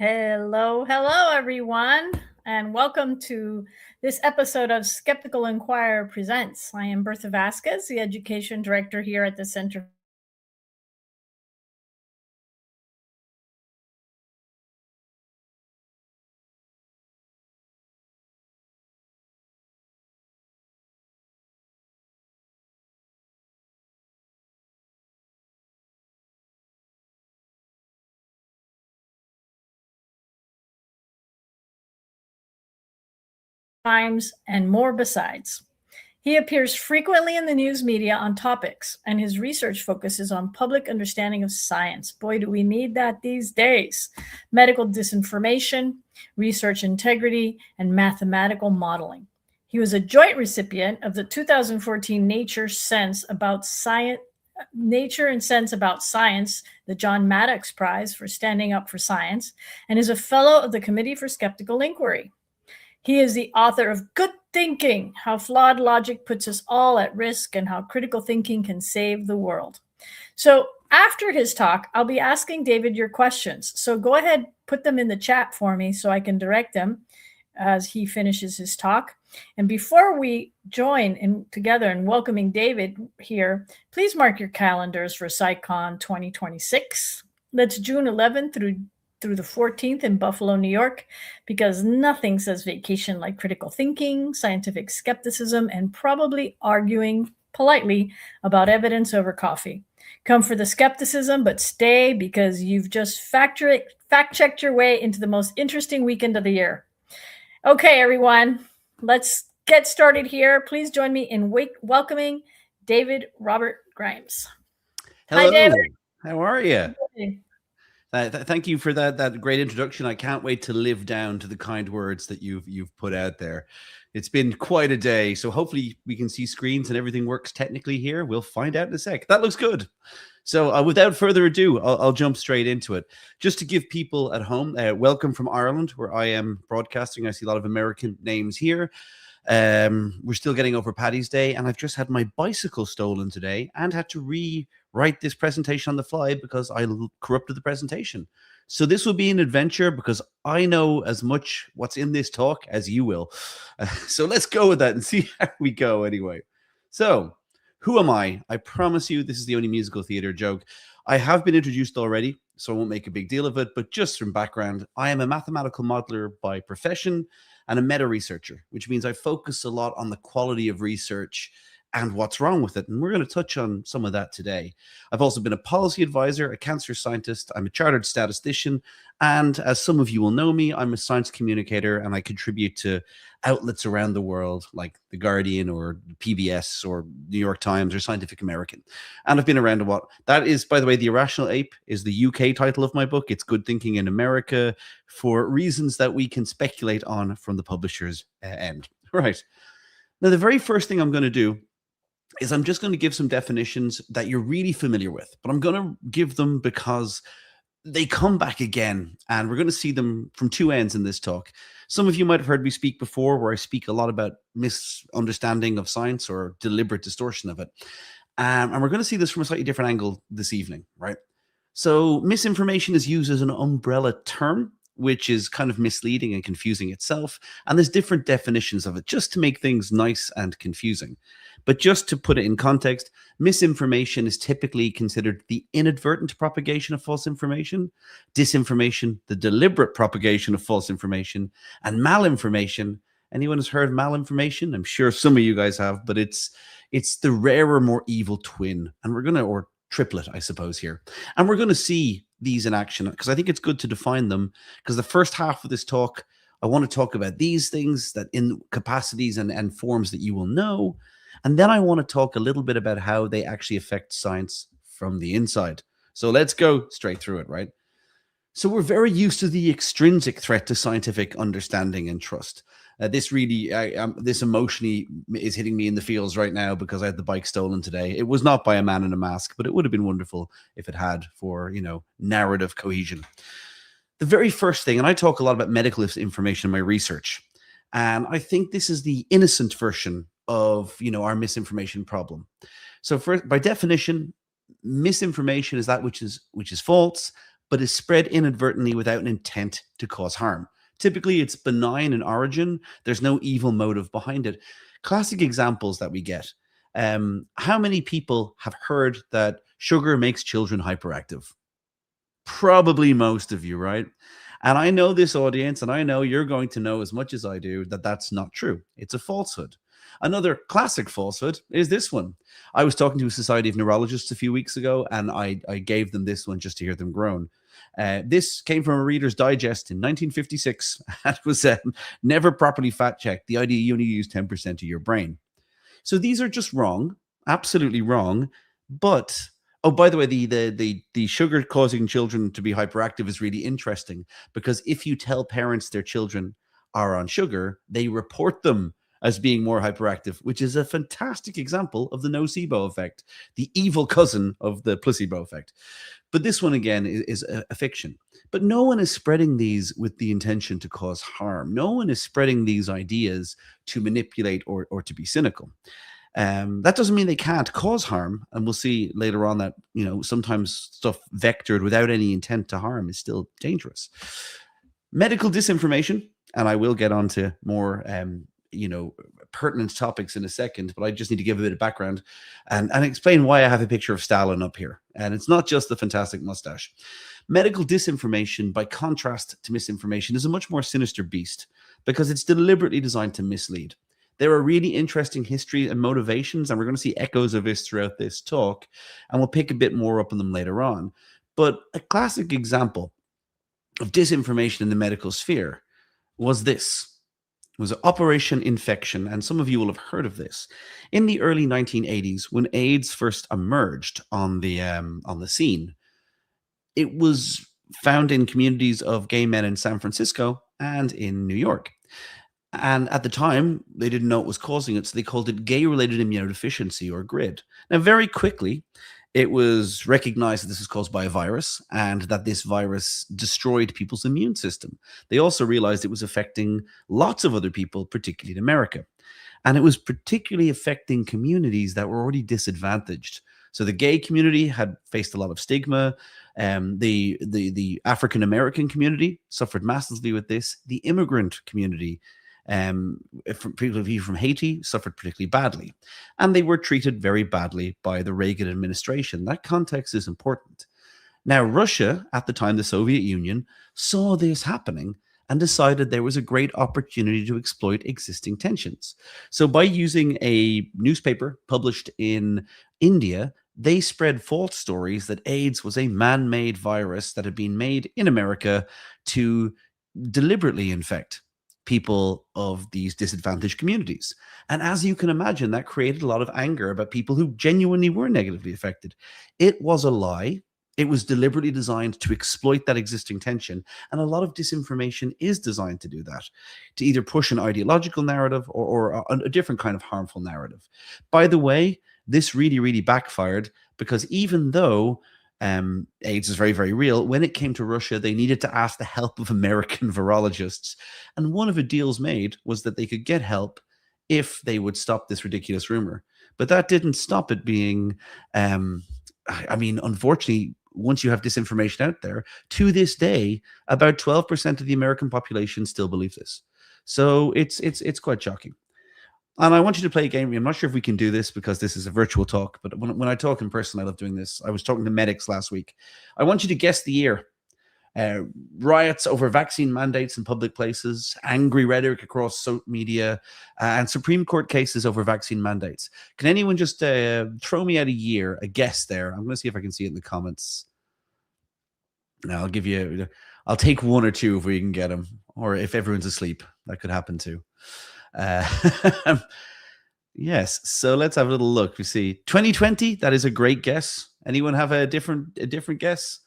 Hello, everyone, and welcome to this episode of Skeptical Inquirer Presents. I am Bertha Vasquez, the Education Director here at the Center Times and more besides. He appears frequently in the news media on topics, and his research focuses on public understanding of science. Boy, do we need that these days. Medical disinformation, research integrity, and mathematical modeling. He was a joint recipient of the 2014 Nature and Sense About Science, the John Maddox Prize for Standing Up for Science, and is a fellow of the Committee for Skeptical Inquiry. He is the author of Good Thinking, How Flawed Logic Puts Us All at Risk and How Critical Thinking Can Save the World. So after his talk, I'll be asking David your questions. So go ahead, put them in the chat for me so I can direct them as he finishes his talk. And before we join together in welcoming David here, please mark your calendars for SciCon 2026. That's June 11th through the 14th in Buffalo, New York, because nothing says vacation like critical thinking, scientific skepticism, and probably arguing politely about evidence over coffee. Come for the skepticism, but stay because you've just fact-checked your way into the most interesting weekend of the year. Okay, everyone, let's get started here. Please join me in welcoming David Robert Grimes. Hello. Hi, David. How are you? Thank you for that great introduction. I can't wait to live down to the kind words that you've put out there. It's been quite a day, so hopefully we can see screens and everything works technically here. We'll find out in a sec. That looks good. So without further ado, I'll jump straight into it. Just to give people at home, welcome from Ireland, where I am broadcasting. I see a lot of American names here. We're still getting over Paddy's Day, and I've just had my bicycle stolen today and had to rewrite this presentation on the fly because I corrupted the presentation. So this will be an adventure because I know as much what's in this talk as you will. So let's go with that and see how we go anyway. So who am I? I promise you this is the only musical theater joke. I have been introduced already, so I won't make a big deal of it, but just from background, I am a mathematical modeler by profession and a meta researcher, which means I focus a lot on the quality of research and what's wrong with it. And we're going to touch on some of that today. I've also been a policy advisor, a cancer scientist. I'm a chartered statistician. And as some of you will know me, I'm a science communicator and I contribute to outlets around the world like The Guardian or PBS or New York Times or Scientific American. And I've been around a lot. That is, by the way, The Irrational Ape is the UK title of my book. It's Good Thinking in America for reasons that we can speculate on from the publisher's end. Right. Now, the very first thing I'm going to do is I'm just going to give some definitions that you're really familiar with, but I'm going to give them because they come back again, and we're going to see them from two ends in this talk. Some of you might have heard me speak before, where I speak a lot about misunderstanding of science or deliberate distortion of it. And we're going to see this from a slightly different angle this evening, right? So misinformation is used as an umbrella term, which is kind of misleading and confusing itself. And there's different definitions of it just to make things nice and confusing. But just to put it in context, misinformation is typically considered the inadvertent propagation of false information, disinformation, the deliberate propagation of false information, and malinformation. Anyone has heard of malinformation? I'm sure some of you guys have, but it's the rarer, more evil twin. And we're going to, or triplet, I suppose, here. And we're going to see these in action because I think it's good to define them, because the first half of this talk, I want to talk about these things that in capacities and forms that you will know. And then I want to talk a little bit about how they actually affect science from the inside. So let's go straight through it, right? So we're very used to the extrinsic threat to scientific understanding and trust. This emotionally is hitting me in the feels right now because I had the bike stolen today. It was not by a man in a mask, but it would have been wonderful if it had for, narrative cohesion. The very first thing, and I talk a lot about medical information in my research, and I think this is the innocent version of, our misinformation problem. So by definition, misinformation is that which is false, but is spread inadvertently without an intent to cause harm. Typically, it's benign in origin. There's no evil motive behind it. Classic examples that we get. How many people have heard that sugar makes children hyperactive? Probably most of you, right? And I know this audience, and I know you're going to know as much as I do that that's not true. It's a falsehood. Another classic falsehood is this one. I was talking to a Society of Neurologists a few weeks ago, and I gave them this one just to hear them groan. This came from a Reader's Digest in 1956 and was never properly fact-checked. The idea you only use 10% of your brain. So these are just wrong, absolutely wrong. But oh, by the way, the sugar causing children to be hyperactive is really interesting, because if you tell parents their children are on sugar, they report them as being more hyperactive, which is a fantastic example of the nocebo effect, the evil cousin of the placebo effect. But this one, again, is a fiction. But no one is spreading these with the intention to cause harm. No one is spreading these ideas to manipulate or to be cynical. That doesn't mean they can't cause harm. And we'll see later on that, sometimes stuff vectored without any intent to harm is still dangerous. Medical disinformation, and I will get on to more pertinent topics in a second, but I just need to give a bit of background and explain why I have a picture of Stalin up here. And it's not just the fantastic mustache. Medical disinformation, by contrast to misinformation, is a much more sinister beast because it's deliberately designed to mislead. There are really interesting history and motivations, and we're going to see echoes of this throughout this talk, and we'll pick a bit more up on them later on. But a classic example of disinformation in the medical sphere was this. It was Operation Infection, and some of you will have heard of this. In the early 1980s, when AIDS first emerged on the scene, it was found in communities of gay men in San Francisco and in New York. And at the time, they didn't know what was causing it, so they called it gay-related immunodeficiency, or GRID. Now, very quickly, it was recognized that this was caused by a virus and that this virus destroyed people's immune system. They also realized it was affecting lots of other people, particularly in America. And it was particularly affecting communities that were already disadvantaged. So the gay community had faced a lot of stigma. The African-American community suffered massively with this. The immigrant community, people from Haiti, suffered particularly badly, and they were treated very badly by the Reagan administration. That context is important. Now, Russia, at the time, the Soviet Union, saw this happening and decided there was a great opportunity to exploit existing tensions. So by using a newspaper published in India, they spread false stories that AIDS was a man-made virus that had been made in America to deliberately infect people of these disadvantaged communities. And as you can imagine, that created a lot of anger about people who genuinely were negatively affected. It was a lie. It was deliberately designed to exploit that existing tension. And a lot of disinformation is designed to do that, to either push an ideological narrative or a different kind of harmful narrative. By the way, this really, really backfired, because even though AIDS is very, very real, when it came to Russia, they needed to ask the help of American virologists. And one of the deals made was that they could get help if they would stop this ridiculous rumor. But that didn't stop it being, unfortunately, once you have disinformation out there, to this day, about 12% of the American population still believes this. So it's quite shocking. And I want you to play a game. I'm not sure if we can do this because this is a virtual talk, but when I talk in person, I love doing this. I was talking to medics last week. I want you to guess the year. Riots over vaccine mandates in public places, angry rhetoric across social media, and Supreme Court cases over vaccine mandates. Can anyone just throw me out a year, a guess there? I'm going to see if I can see it in the comments. Now, I'll take one or two if we can get them, or if everyone's asleep. That could happen too. Yes, so let's have a little look. We see 2020. That is a great guess. Anyone have a different guess?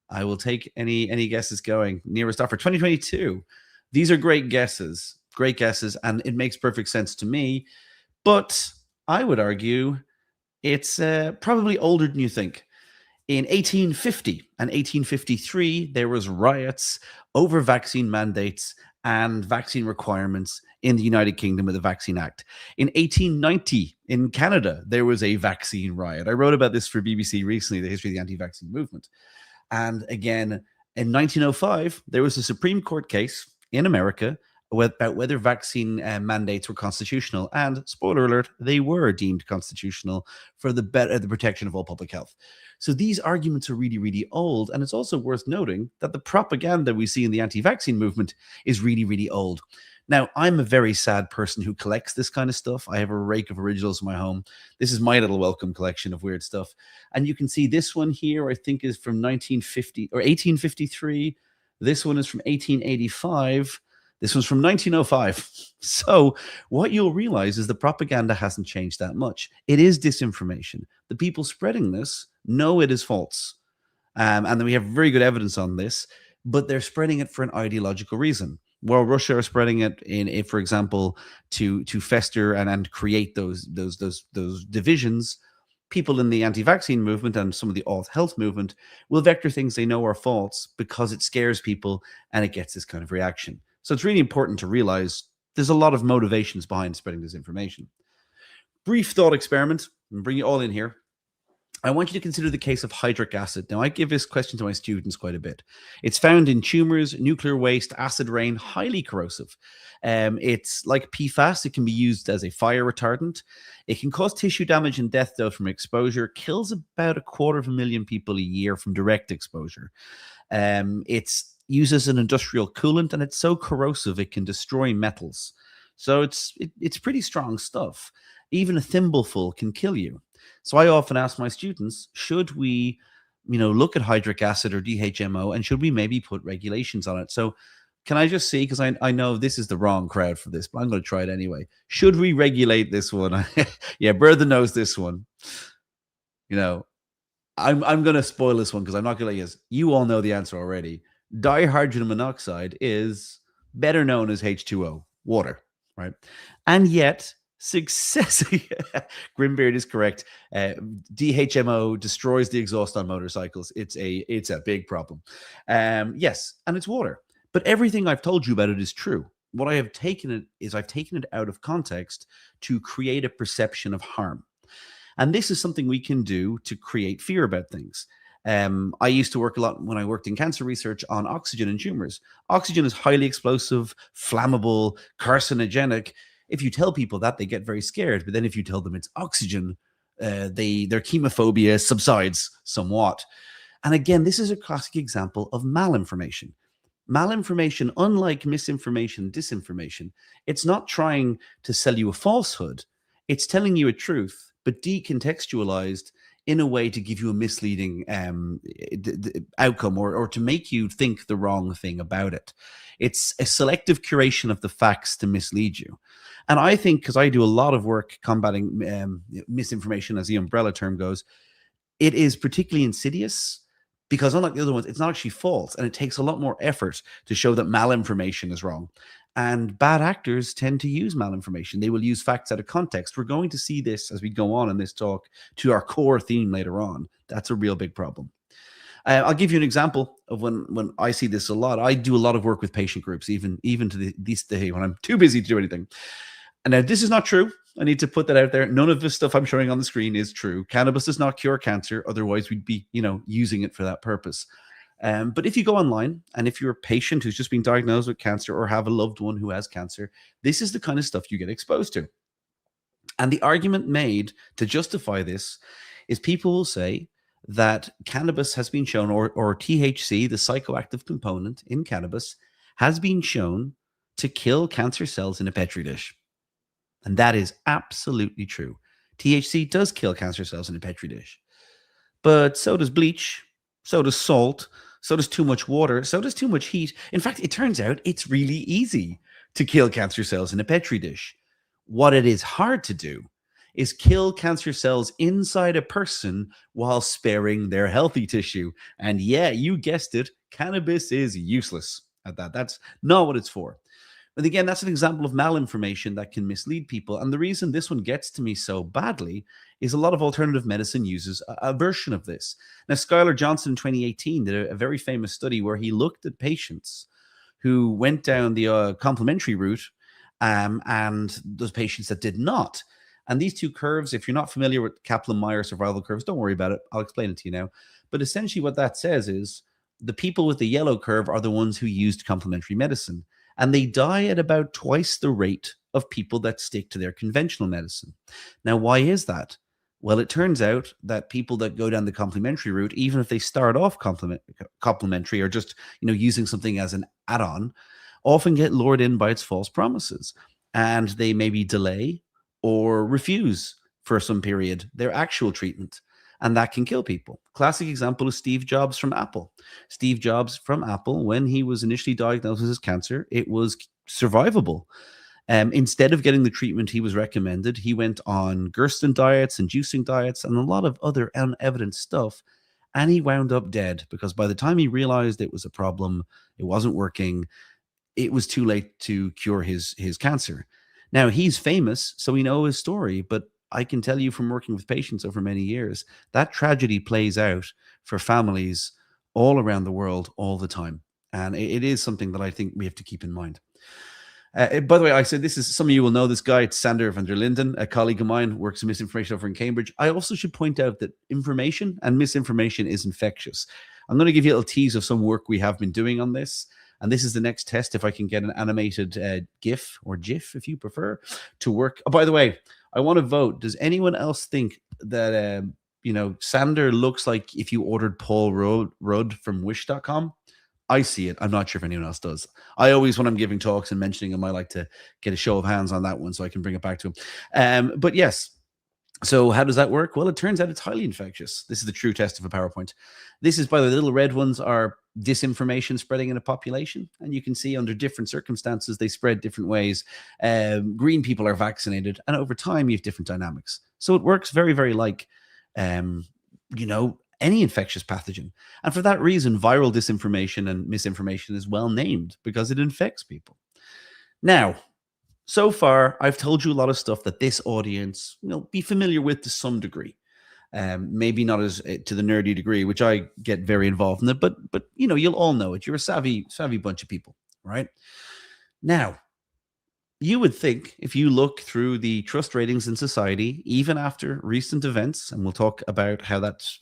I will take any guesses going. Nearest offer 2022. These are great guesses, and it makes perfect sense to me. But I would argue it's probably older than you think. In 1850 and 1853, there was riots over vaccine mandates and vaccine requirements in the United Kingdom with the Vaccine Act. In 1890, in Canada, there was a vaccine riot. I wrote about this for BBC recently, the history of the anti-vaccine movement. And again, in 1905, there was a Supreme Court case in America about whether vaccine mandates were constitutional. And spoiler alert, they were deemed constitutional for the protection of all public health. So these arguments are really, really old. And it's also worth noting that the propaganda we see in the anti-vaccine movement is really, really old. Now, I'm a very sad person who collects this kind of stuff. I have a rake of originals in my home. This is my little welcome collection of weird stuff. And you can see this one here, I think, is from 1950 or 1853. This one is from 1885. This one's from 1905. So what you'll realize is the propaganda hasn't changed that much. It is disinformation. The people spreading this know it is false. And then we have very good evidence on this, but they're spreading it for an ideological reason. While Russia are spreading it, for example, to fester and create those divisions, people in the anti-vaccine movement and some of the alt health movement will vector things they know are false because it scares people and it gets this kind of reaction. So it's really important to realize there's a lot of motivations behind spreading this information. Brief thought experiment, and bring you all in here. I want you to consider the case of hydric acid. Now, I give this question to my students quite a bit. It's found in tumors, nuclear waste, acid rain, highly corrosive. It's like PFAS. It can be used as a fire retardant. It can cause tissue damage and death, though, from exposure. Kills about 250,000 people a year from direct exposure. It's used as an industrial coolant, and it's so corrosive it can destroy metals. So it's pretty strong stuff. Even a thimbleful can kill you. So I often ask my students, should we, look at hydric acid or DHMO, and should we maybe put regulations on it? So can I just see, because I know this is the wrong crowd for this, but I'm going to try it anyway. Should we regulate this one? Yeah, Bertha knows this one. I'm going to spoil this one because I'm not going to let you all know the answer already. Dihydrogen monoxide is better known as H2O, water, right? And yet, successfully, Grimbeard is correct. DHMO destroys the exhaust on motorcycles. It's a big problem. Yes, and it's water. But everything I've told you about it is true. What I have taken I've taken it out of context to create a perception of harm. And this is something we can do to create fear about things. I used to work a lot when I worked in cancer research on oxygen in tumors. Oxygen is highly explosive, flammable, carcinogenic. If you tell people that, they get very scared. But then if you tell them it's oxygen, their chemophobia subsides somewhat. And again, this is a classic example of malinformation. Malinformation, unlike misinformation, disinformation, it's not trying to sell you a falsehood. It's telling you a truth, but decontextualized in a way to give you a misleading outcome or to make you think the wrong thing about it. It's a selective curation of the facts to mislead you. And I think, because I do a lot of work combating misinformation, as the umbrella term goes, it is particularly insidious because, unlike the other ones, it's not actually false. And it takes a lot more effort to show that malinformation is wrong. And bad actors tend to use malinformation. They will use facts out of context. We're going to see this as we go on in this talk to our core theme later on. That's a real big problem. I'll give you an example of when I see this a lot. I do a lot of work with patient groups, even to this day when I'm too busy to do anything. And now this is not true. I need to put that out there. None of this stuff I'm showing on the screen is true. Cannabis does not cure cancer. Otherwise, we'd be, using it for that purpose. But if you go online and if you're a patient who's just been diagnosed with cancer or have a loved one who has cancer, this is the kind of stuff you get exposed to. And the argument made to justify this is people will say that cannabis has been shown, or THC, the psychoactive component in cannabis, has been shown to kill cancer cells in a petri dish. And that is absolutely true. THC does kill cancer cells in a petri dish. But so does bleach, so does salt, so does too much water, so does too much heat. In fact, it turns out it's really easy to kill cancer cells in a petri dish. What it is hard to do is kill cancer cells inside a person while sparing their healthy tissue. And yeah, you guessed it, cannabis is useless at that. That's not what it's for. But again, that's an example of malinformation that can mislead people. And the reason this one gets to me so badly is a lot of alternative medicine uses a version of this. Now, Skylar Johnson in 2018 did a very famous study where he looked at patients who went down the complementary route and those patients that did not. And these two curves, if you're not familiar with Kaplan-Meier survival curves, don't worry about it. I'll explain it to you now. But essentially what that says is the people with the yellow curve are the ones who used complementary medicine, and they die at about twice the rate of people that stick to their conventional medicine. Now, why is that? Well, it turns out that people that go down the complementary route, even if they start off complementary or just using something as an add-on, often get lured in by its false promises, and they maybe delay or refuse for some period their actual treatment, and that can kill people. Classic example is Steve Jobs from Apple. Steve Jobs from Apple, when he was initially diagnosed with his cancer, it was survivable. Instead of getting the treatment he was recommended, he went on Gersten diets and juicing diets and a lot of other unevident stuff, and he wound up dead because by the time he realized it was a problem, it wasn't working, it was too late to cure his cancer. Now, he's famous, so we know his story, but I can tell you from working with patients over many years, that tragedy plays out for families all around the world all the time. And it is something that I think we have to keep in mind. By the way, I said this is, some of you will know this guy. It's Sander van der Linden, a colleague of mine, works in misinformation over in Cambridge. I also should point out that information and misinformation is infectious. I'm going to give you a little tease of some work we have been doing on this. And this is the next test, if I can get an animated GIF or GIF, if you prefer, to work. Oh, by the way, I want to vote. Does anyone else think that, Sander looks like if you ordered Paul Rudd from wish.com? I see it. I'm not sure if anyone else does. I always, when I'm giving talks and mentioning them, I like to get a show of hands on that one so I can bring it back to him. But yes, so how does that work? Well, it turns out it's highly infectious. This is the true test of a PowerPoint. This is, by the little red ones, are disinformation spreading in a population. And you can see under different circumstances, they spread different ways. Green people are vaccinated. And over time, you have different dynamics. So it works very, very like, any infectious pathogen. And for that reason, viral disinformation and misinformation is well named because it infects people. Now, so far, I've told you a lot of stuff that this audience, be familiar with to some degree. Maybe not as to the nerdy degree, which I get very involved in it, but you'll all know it. You're a savvy bunch of people, right? Now, you would think if you look through the trust ratings in society, even after recent events, and we'll talk about how that's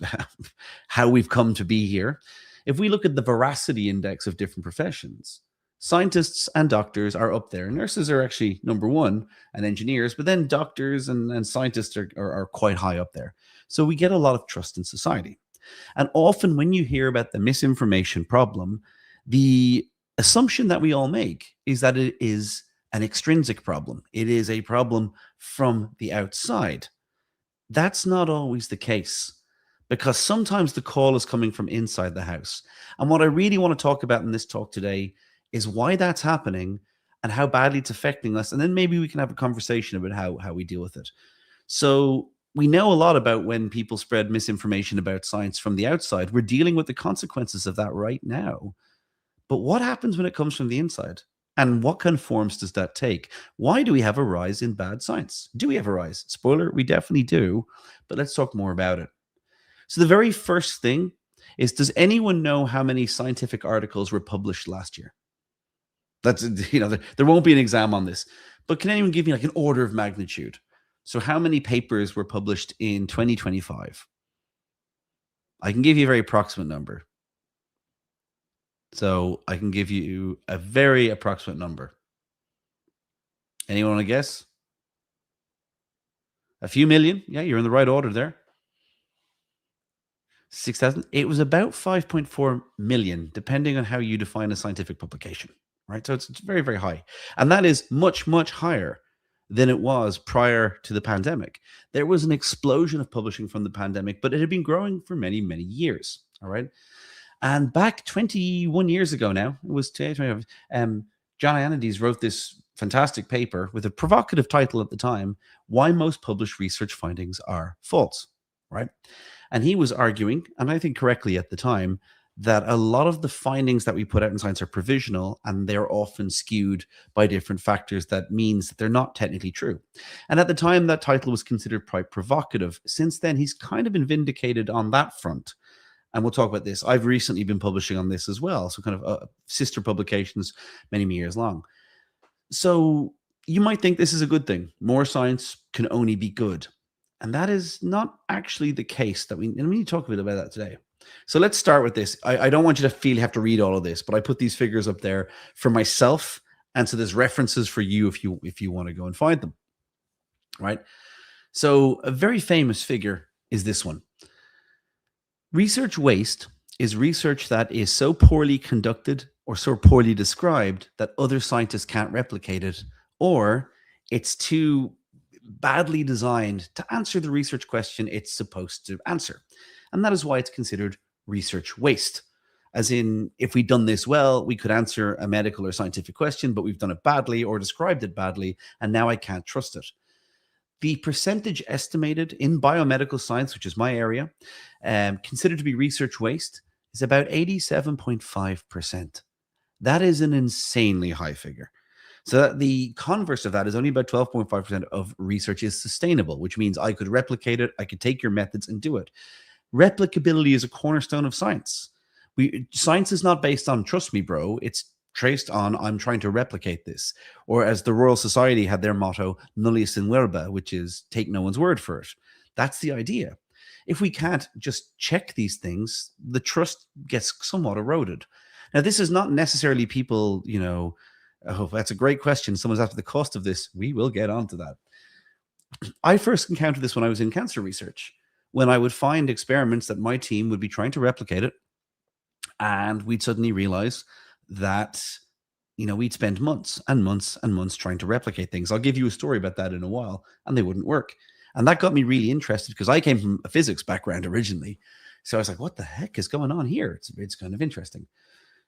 how we've come to be here. If we look at the veracity index of different professions, scientists and doctors are up there. Nurses are actually number one, and engineers, but then doctors and scientists are quite high up there. So we get a lot of trust in society. And often when you hear about the misinformation problem, the assumption that we all make is that it is an extrinsic problem. It is a problem from the outside. That's not always the case, because sometimes the call is coming from inside the house. And what I really want to talk about in this talk today is why that's happening and how badly it's affecting us. And then maybe we can have a conversation about how we deal with it. So we know a lot about when people spread misinformation about science from the outside. We're dealing with the consequences of that right now. But what happens when it comes from the inside? And what kind of forms does that take? Why do we have a rise in bad science? Do we have a rise? Spoiler, we definitely do. But let's talk more about it. So the very first thing is, does anyone know how many scientific articles were published last year? That's, there won't be an exam on this. But can anyone give me like an order of magnitude? So how many papers were published in 2025? I can give you a very approximate number. So I can give you a very approximate number. Anyone want to guess? A few million? Yeah, you're in the right order there. 6,000. It was about 5.4 million, depending on how you define a scientific publication, right? So it's very, very high. And that is much, much higher than it was prior to the pandemic. There was an explosion of publishing from the pandemic, but it had been growing for many, many years, all right? And back 21 years ago now, it was John Ioannidis wrote this fantastic paper with a provocative title at the time, Why Most Published Research Findings Are False, right? And he was arguing, and I think correctly at the time, that a lot of the findings that we put out in science are provisional, and they're often skewed by different factors. That means that they're not technically true. And at the time, that title was considered quite provocative. Since then, he's kind of been vindicated on that front. And we'll talk about this. I've recently been publishing on this as well. So kind of sister publications, many, many years long. So You might think this is a good thing. More science can only be good. And that is not actually the case. And we need to talk a bit about that today. So let's start with this. I don't want you to feel you have to read all of this, but I put these figures up there for myself, and so there's references for you if you want to go and find them. Right? So a very famous figure is this one. Research waste is research that is so poorly conducted or so poorly described that other scientists can't replicate it, or it's too badly designed to answer the research question it's supposed to answer. And that is why it's considered research waste. As in, if we'd done this well, we could answer a medical or scientific question, but we've done it badly or described it badly, and now I can't trust it. The percentage estimated in biomedical science, which is my area, considered to be research waste, is about 87.5%. That is an insanely high figure. So that the converse of that is only about 12.5% of research is sustainable, which means I could replicate it, I could take your methods and do it. Replicability is a cornerstone of science. Science is not based on trust me, bro. It's traced on I'm trying to replicate this. Or as the Royal Society had their motto, nullius in verba, which is take no one's word for it. That's the idea. If we can't just check these things, the trust gets somewhat eroded. Now, this is not necessarily people, oh, that's a great question. Someone's after the cost of this. We will get onto that. I first encountered this when I was in cancer research, when I would find experiments that my team would be trying to replicate it, and we'd suddenly realize that we'd spend months and months and months trying to replicate things. I'll give you a story about that in a while, and they wouldn't work. And that got me really interested because I came from a physics background originally. So I was like, what the heck is going on here? It's kind of interesting.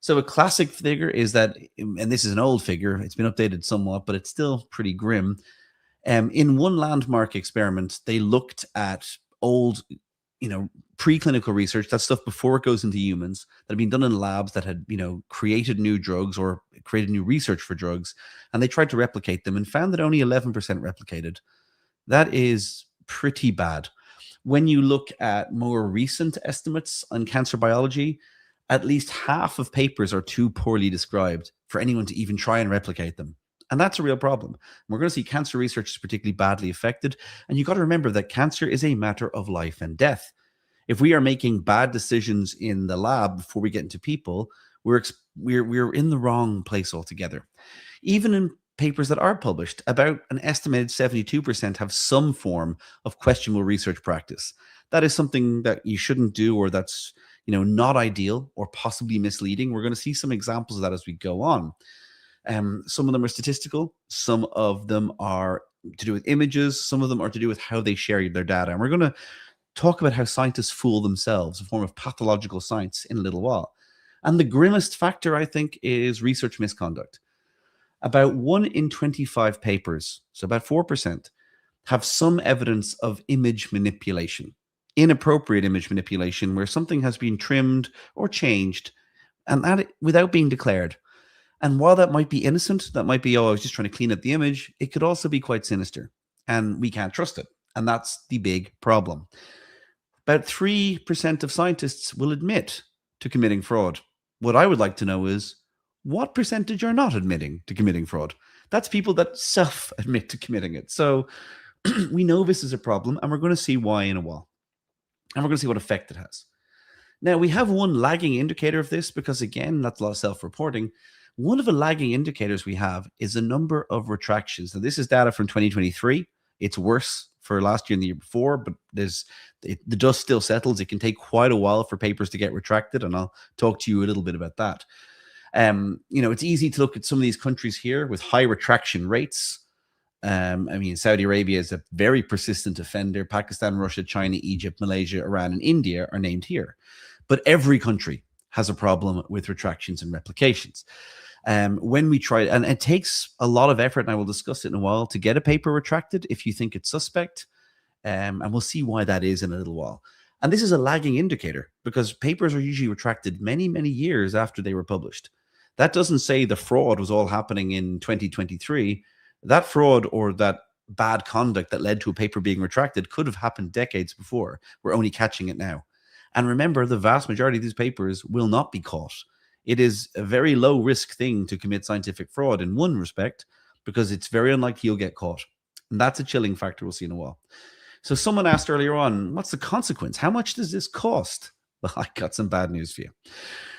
So a classic figure is that, and this is an old figure, it's been updated somewhat, but it's still pretty grim. In one landmark experiment, they looked at old preclinical research, that stuff before it goes into humans, that had been done in labs that had, created new drugs or created new research for drugs. And they tried to replicate them and found that only 11% replicated. That is pretty bad. When you look at more recent estimates on cancer biology, at least half of papers are too poorly described for anyone to even try and replicate them. And that's a real problem. We're going to see cancer research is particularly badly affected. And you've got to remember that cancer is a matter of life and death. If we are making bad decisions in the lab before we get into people, we're in the wrong place altogether. Even in papers that are published, about an estimated 72% have some form of questionable research practice. That is something that you shouldn't do, or that's not ideal or possibly misleading. We're going to see some examples of that as we go on. Some of them are statistical. Some of them are to do with images. Some of them are to do with how they share their data. And we're going to talk about how scientists fool themselves, a form of pathological science, in a little while. And the grimmest factor, I think, is research misconduct. About 1 in 25 papers, so about 4%, have some evidence of image manipulation, inappropriate image manipulation, where something has been trimmed or changed, and that without being declared. And while that might be innocent, that might be, I was just trying to clean up the image, it could also be quite sinister, and we can't trust it. And that's the big problem. About 3% of scientists will admit to committing fraud. What I would like to know is, what percentage are not admitting to committing fraud? That's people that self-admit to committing it. So we know this is a problem, and we're going to see why in a while. And we're going to see what effect it has. Now, we have one lagging indicator of this because, again, that's a lot of self-reporting. One of the lagging indicators we have is a number of retractions. Now, this is data from 2023. It's worse for last year and the year before, but the dust still settles. It can take quite a while for papers to get retracted, and I'll talk to you a little bit about that. It's easy to look at some of these countries here with high retraction rates. Saudi Arabia is a very persistent offender. Pakistan, Russia, China, Egypt, Malaysia, Iran, and India are named here. But every country has a problem with retractions and replications. When we try, and it takes a lot of effort, and I will discuss it in a while, to get a paper retracted if you think it's suspect. And we'll see why that is in a little while. And this is a lagging indicator because papers are usually retracted many, many years after they were published. That doesn't say the fraud was all happening in 2023. That fraud or that bad conduct that led to a paper being retracted could have happened decades before. We're only catching it now. And remember, the vast majority of these papers will not be caught. It is a very low risk thing to commit scientific fraud in one respect, because it's very unlikely you'll get caught. And that's a chilling factor we'll see in a while. So someone asked earlier on, what's the consequence? How much does this cost? Well, I got some bad news for you.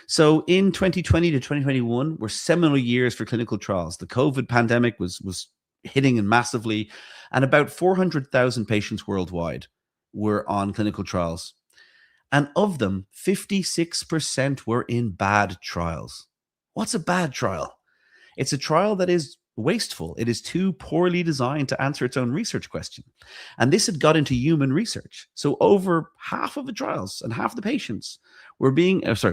So in 2020 to 2021 were seminal years for clinical trials. The COVID pandemic was hitting and massively, and about 400,000 patients worldwide were on clinical trials. And of them, 56% were in bad trials. What's a bad trial? It's a trial that is wasteful. It is too poorly designed to answer its own research question. And this had got into human research. So over half of the trials and half of the patients were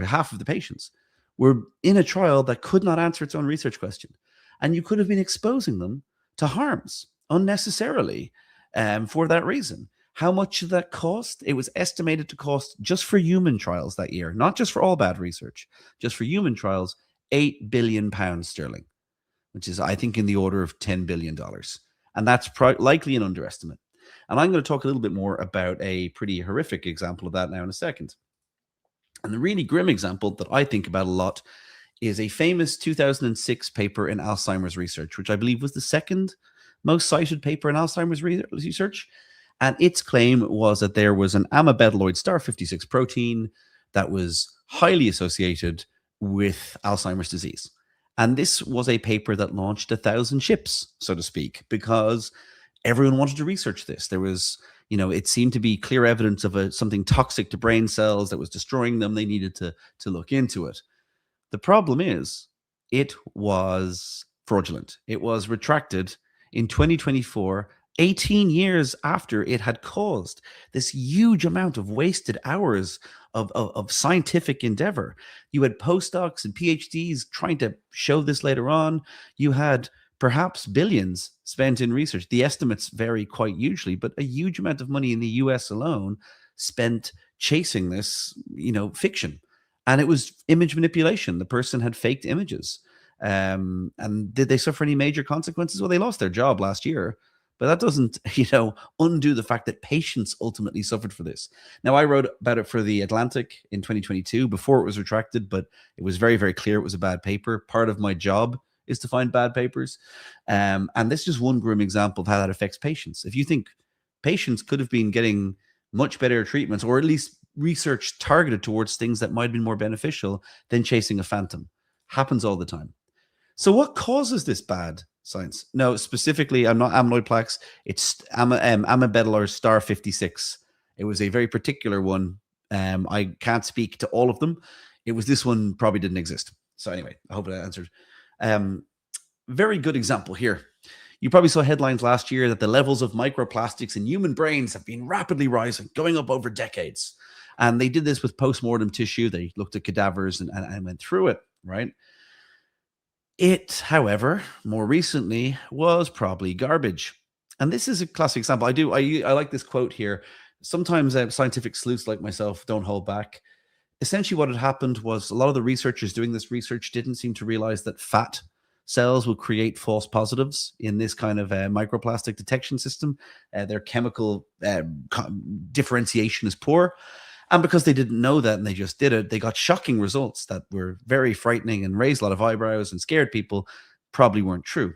half of the patients were in a trial that could not answer its own research question. And you could have been exposing them to harms unnecessarily for that reason. How much did that cost? It was estimated to cost, just for human trials that year, not just for all bad research, just for human trials, £8 billion sterling, which is, I think, in the order of $10 billion. And that's likely an underestimate. And I'm going to talk a little bit more about a pretty horrific example of that now in a second. And the really grim example that I think about a lot is a famous 2006 paper in Alzheimer's research, which I believe was the second most cited paper in Alzheimer's research. And its claim was that there was an amybetyloid star 56 protein that was highly associated with Alzheimer's disease. And this was a paper that launched 1,000 ships, so to speak, because everyone wanted to research this. There was, it seemed to be clear evidence of something toxic to brain cells that was destroying them. They needed to look into it. The problem is, it was fraudulent. It was retracted in 2024, 18 years after it had caused this huge amount of wasted hours of scientific endeavor. You had postdocs and PhDs trying to show this later on. You had perhaps billions spent in research. The estimates vary quite hugely, but a huge amount of money in the US alone spent chasing this, fiction. And it was image manipulation. The person had faked images. And did they suffer any major consequences? Well, they lost their job last year. But that doesn't, undo the fact that patients ultimately suffered for this. Now, I wrote about it for The Atlantic in 2022 before it was retracted, but it was very, very clear it was a bad paper. Part of my job is to find bad papers. And this is just one grim example of how that affects patients. If you think patients could have been getting much better treatments, or at least research targeted towards things that might have been more beneficial than chasing a phantom. Happens all the time. So what causes this bad science? No, specifically, I'm not amyloid plaques. It's amybetyloid star 56. It was a very particular one. I can't speak to all of them. It was this one, probably didn't exist. So anyway, I hope that answered. Very good example here. You probably saw headlines last year that the levels of microplastics in human brains have been rapidly rising, going up over decades. And they did this with post-mortem tissue. They looked at cadavers and went through it, right? It, however, more recently was probably garbage. And this is a classic example. I like this quote here. Sometimes scientific sleuths like myself don't hold back. Essentially what had happened was a lot of the researchers doing this research didn't seem to realize that fat cells will create false positives in this kind of microplastic detection system. Their chemical differentiation is poor. And because they didn't know that and they just did it, they got shocking results that were very frightening and raised a lot of eyebrows and scared people, probably weren't true.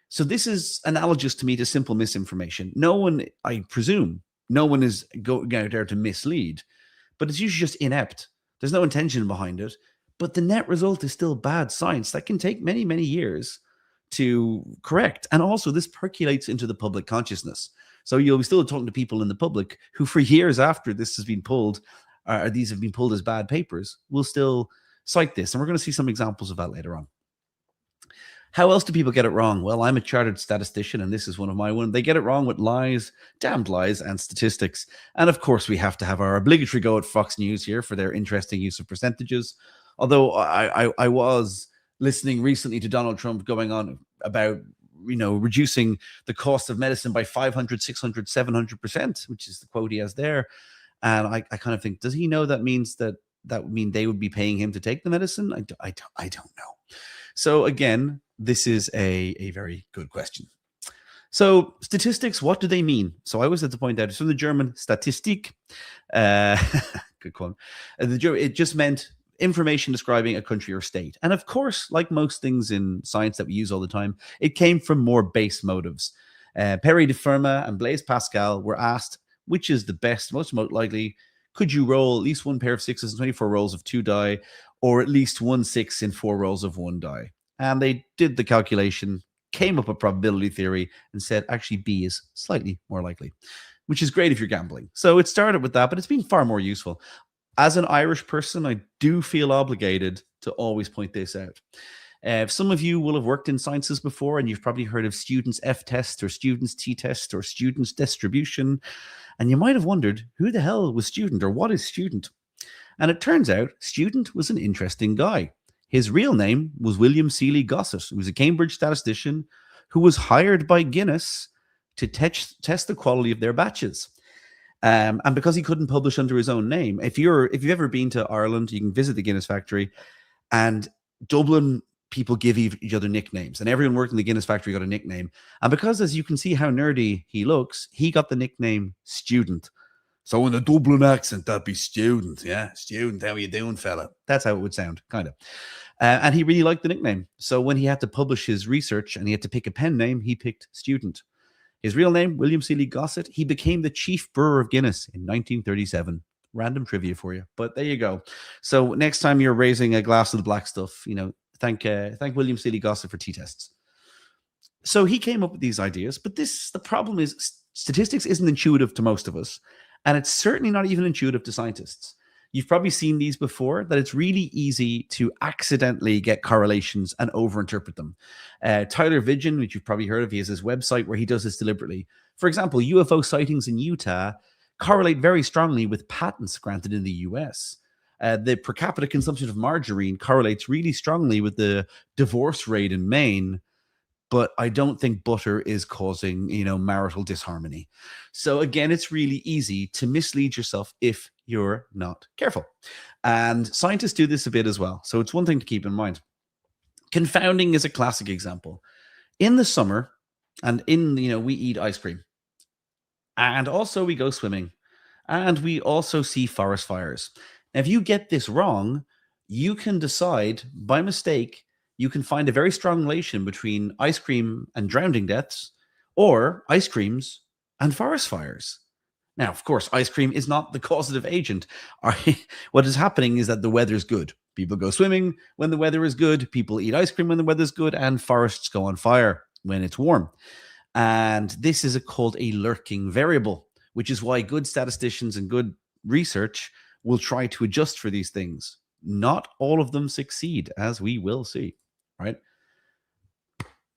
So this is analogous to me to simple misinformation. No one, I presume, no one is going out there to mislead, but it's usually just inept. There's no intention behind it, but the net result is still bad science that can take many, many years to correct. And also this percolates into the public consciousness. So you'll be still talking to people in the public who for years after this has been pulled, or these have been pulled as bad papers, will still cite this. And we're going to see some examples of that later on. How else do people get it wrong? Well, I'm a chartered statistician, and this is one of my ones. They get it wrong with lies, damned lies, and statistics. And of course, we have to have our obligatory go at Fox News here for their interesting use of percentages. Although I was listening recently to Donald Trump going on about, reducing the cost of medicine by 500, 600, 700%, which is the quote he has there. And I kind of think, does he know that means that would mean they would be paying him to take the medicine? I don't know. So again, this is a very good question. So statistics, what do they mean? So I always have to point out, it's from the German Statistik. Good one. It just meant information describing a country or state. And of course, like most things in science that we use all the time, it came from more base motives. Perry de Fermat and Blaise Pascal were asked, which is the best, most likely? Could you roll at least one pair of sixes and 24 rolls of 2 die, or at least 1 6 in 4 rolls of 1 die? And they did the calculation, came up with probability theory, and said actually B is slightly more likely, which is great if you're gambling. So it started with that, but it's been far more useful. As an Irish person, I do feel obligated to always point this out. Some of you will have worked in sciences before, and you've probably heard of students' F-test or students' T-test or students' distribution. And you might have wondered, who the hell was student, or what is student? And it turns out student was an interesting guy. His real name was William Seeley Gossett, who was a Cambridge statistician who was hired by Guinness to test the quality of their batches. And because he couldn't publish under his own name, if you've ever been to Ireland, you can visit the Guinness factory, and Dublin people give each other nicknames, and everyone working in the Guinness factory got a nickname. And because, as you can see how nerdy he looks, he got the nickname Student. So in a Dublin accent, that'd be Student. Yeah, Student, how you doing, fella? That's how it would sound, kind of. And he really liked the nickname. So when he had to publish his research and he had to pick a pen name, he picked Student. His real name, William Seeley Gossett. He became the chief brewer of Guinness in 1937. Random trivia for you, but there you go. So next time you're raising a glass of the black stuff, thank William Seeley Gossett for T-tests. So he came up with these ideas, but the problem is statistics isn't intuitive to most of us, and it's certainly not even intuitive to scientists. You've probably seen these before, that it's really easy to accidentally get correlations and overinterpret them. Tyler Vigin, which you've probably heard of, he has his website where he does this deliberately. For example, UFO sightings in Utah correlate very strongly with patents granted in the US. The per capita consumption of margarine correlates really strongly with the divorce rate in Maine, but I don't think butter is causing, marital disharmony. So again, it's really easy to mislead yourself if you're not careful. And scientists do this a bit as well. So it's one thing to keep in mind. Confounding is a classic example. In the summer, and we eat ice cream. And also we go swimming. And we also see forest fires. Now, if you get this wrong, you can decide by mistake, you can find a very strong relation between ice cream and drowning deaths, or ice creams and forest fires. Now, of course, ice cream is not the causative agent. What is happening is that the weather's good. People go swimming when the weather is good. People eat ice cream when the weather's good. And forests go on fire when it's warm. And this is called a lurking variable, which is why good statisticians and good research will try to adjust for these things. Not all of them succeed, as we will see, right?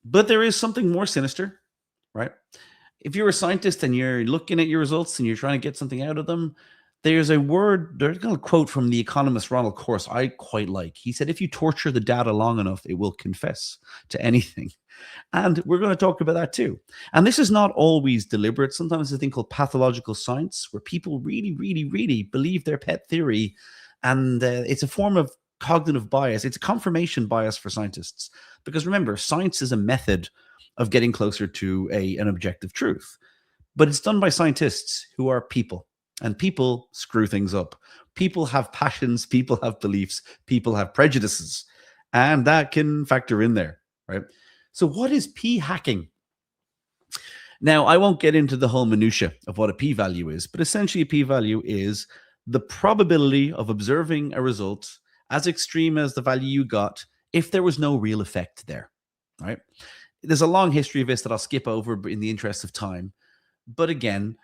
But there is something more sinister, right? If you're a scientist and you're looking at your results and you're trying to get something out of them, there's a quote from the economist Ronald Coase I quite like. He said, if you torture the data long enough, it will confess to anything. And we're going to talk about that too. And this is not always deliberate. Sometimes there's a thing called pathological science, where people really, really, really believe their pet theory. And it's a form of cognitive bias. It's a confirmation bias for scientists. Because remember, science is a method of getting closer to an objective truth. But it's done by scientists who are people. And people screw things up. People have passions. People have beliefs. People have prejudices. And that can factor in there, right? So what is p-hacking? Now, I won't get into the whole minutia of what a p-value is, but essentially a p-value is the probability of observing a result as extreme as the value you got if there was no real effect there, right? There's a long history of this that I'll skip over in the interest of time. But again,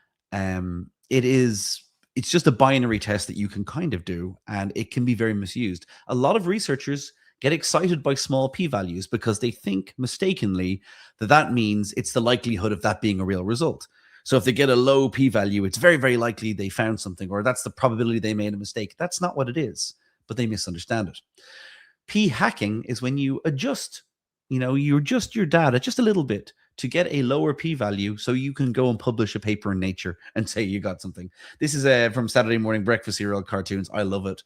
it's just a binary test that you can kind of do, and it can be very misused. A lot of researchers get excited by small p-values because they think mistakenly that means it's the likelihood of that being a real result. So if they get a low p-value, it's very, very likely they found something, or that's the probability they made a mistake. That's not what it is, but they misunderstand it. P-hacking is when you adjust, you adjust your data just a little bit to get a lower p-value so you can go and publish a paper in Nature and say you got something. This is from Saturday Morning Breakfast cereal cartoons. I love it.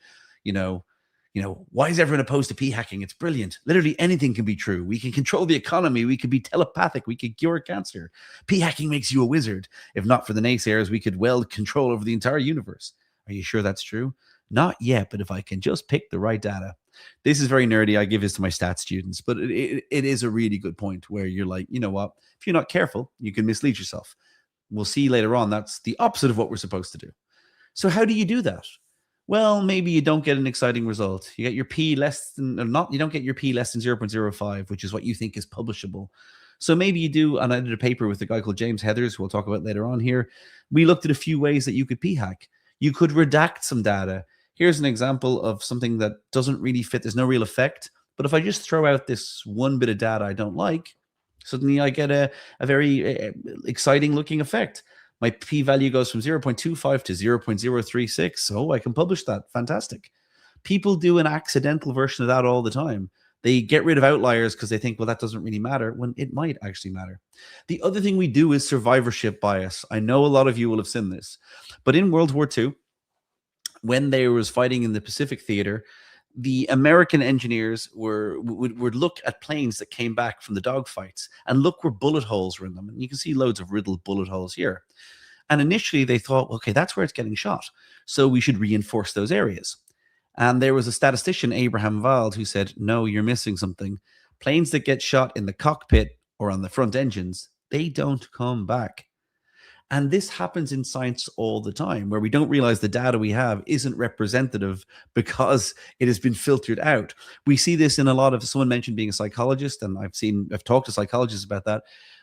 Why is everyone opposed to p-hacking? It's brilliant. Literally anything can be true. We can control the economy. We could be telepathic. We could cure cancer. P-hacking makes you a wizard. If not for the naysayers, we could weld control over the entire universe. Are you sure that's true? Not yet, but if I can just pick the right data. This is very nerdy. I give this to my stats students, but it is a really good point where you're like, you know what? If you're not careful, you can mislead yourself. We'll see later on that's the opposite of what we're supposed to do. So how do you do that? Well, maybe you don't get an exciting result. You get your p less than, or not, you don't get your p less than 0.05, which is what you think is publishable. So maybe you do, and I did a paper with a guy called James Heathers, who we'll talk about later on here. We looked at a few ways that you could p-hack. You could redact some data. Here's an example of something that doesn't really fit. There's no real effect. But if I just throw out this one bit of data I don't like, suddenly I get a very exciting looking effect. My p-value goes from 0.25 to 0.036. So I can publish that. Fantastic. People do an accidental version of that all the time. They get rid of outliers because they think, well, that doesn't really matter, when it might actually matter. The other thing we do is survivorship bias. I know a lot of you will have seen this, but in World War II, when they was fighting in the Pacific Theater, the American engineers would look at planes that came back from the dogfights and look where bullet holes were in them. And you can see loads of riddled bullet holes here. And initially they thought, okay, that's where it's getting shot, so we should reinforce those areas. And there was a statistician, Abraham Wald, who said, no, you're missing something. Planes that get shot in the cockpit or on the front engines, they don't come back. And this happens in science all the time, where we don't realize the data we have isn't representative because it has been filtered out. We see this in a lot of, someone mentioned being a psychologist, and I've talked to psychologists about that.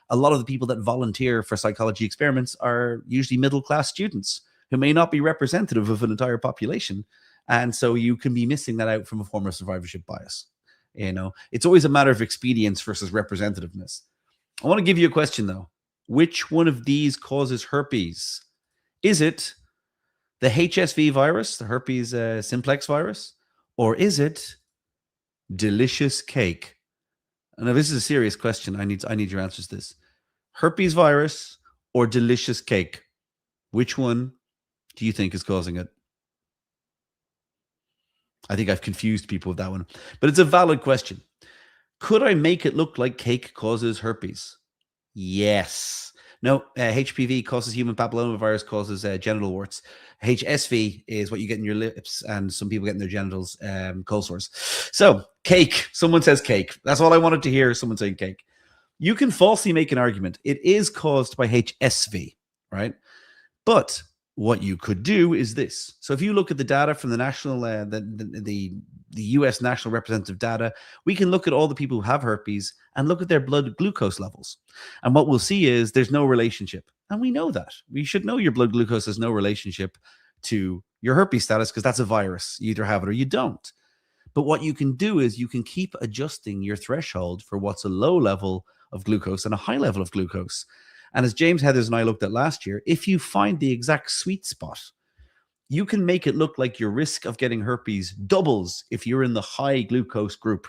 A lot of the people that volunteer for psychology experiments are usually middle-class students who may not be representative of an entire population. And so you can be missing that out from a form of survivorship bias. You know, it's always a matter of expedience versus representativeness. I want to give you a question, though. Which one of these causes herpes? Is it the HSV virus, the herpes simplex virus, or is it delicious cake? Now, this is a serious question. I need your answers to this. Herpes virus or delicious cake? Which one do you think is causing it? I think I've confused people with that one, but it's a valid question. Could I make it look like cake causes herpes? Yes. No, HPV causes human papillomavirus, causes genital warts. HSV is what you get in your lips, and some people get in their genitals, cold sores. So cake, someone says cake. That's all I wanted to hear, someone saying cake. You can falsely make an argument. It is caused by HSV, right? But what you could do is this. So if you look at the data from the national, the US national representative data, we can look at all the people who have herpes and look at their blood glucose levels. And what we'll see is there's no relationship. And we know that. We should know your blood glucose has no relationship to your herpes status because that's a virus. You either have it or you don't. But what you can do is you can keep adjusting your threshold for what's a low level of glucose and a high level of glucose. And as James Heathers and I looked at last year, if you find the exact sweet spot, you can make it look like your risk of getting herpes doubles if you're in the high glucose group,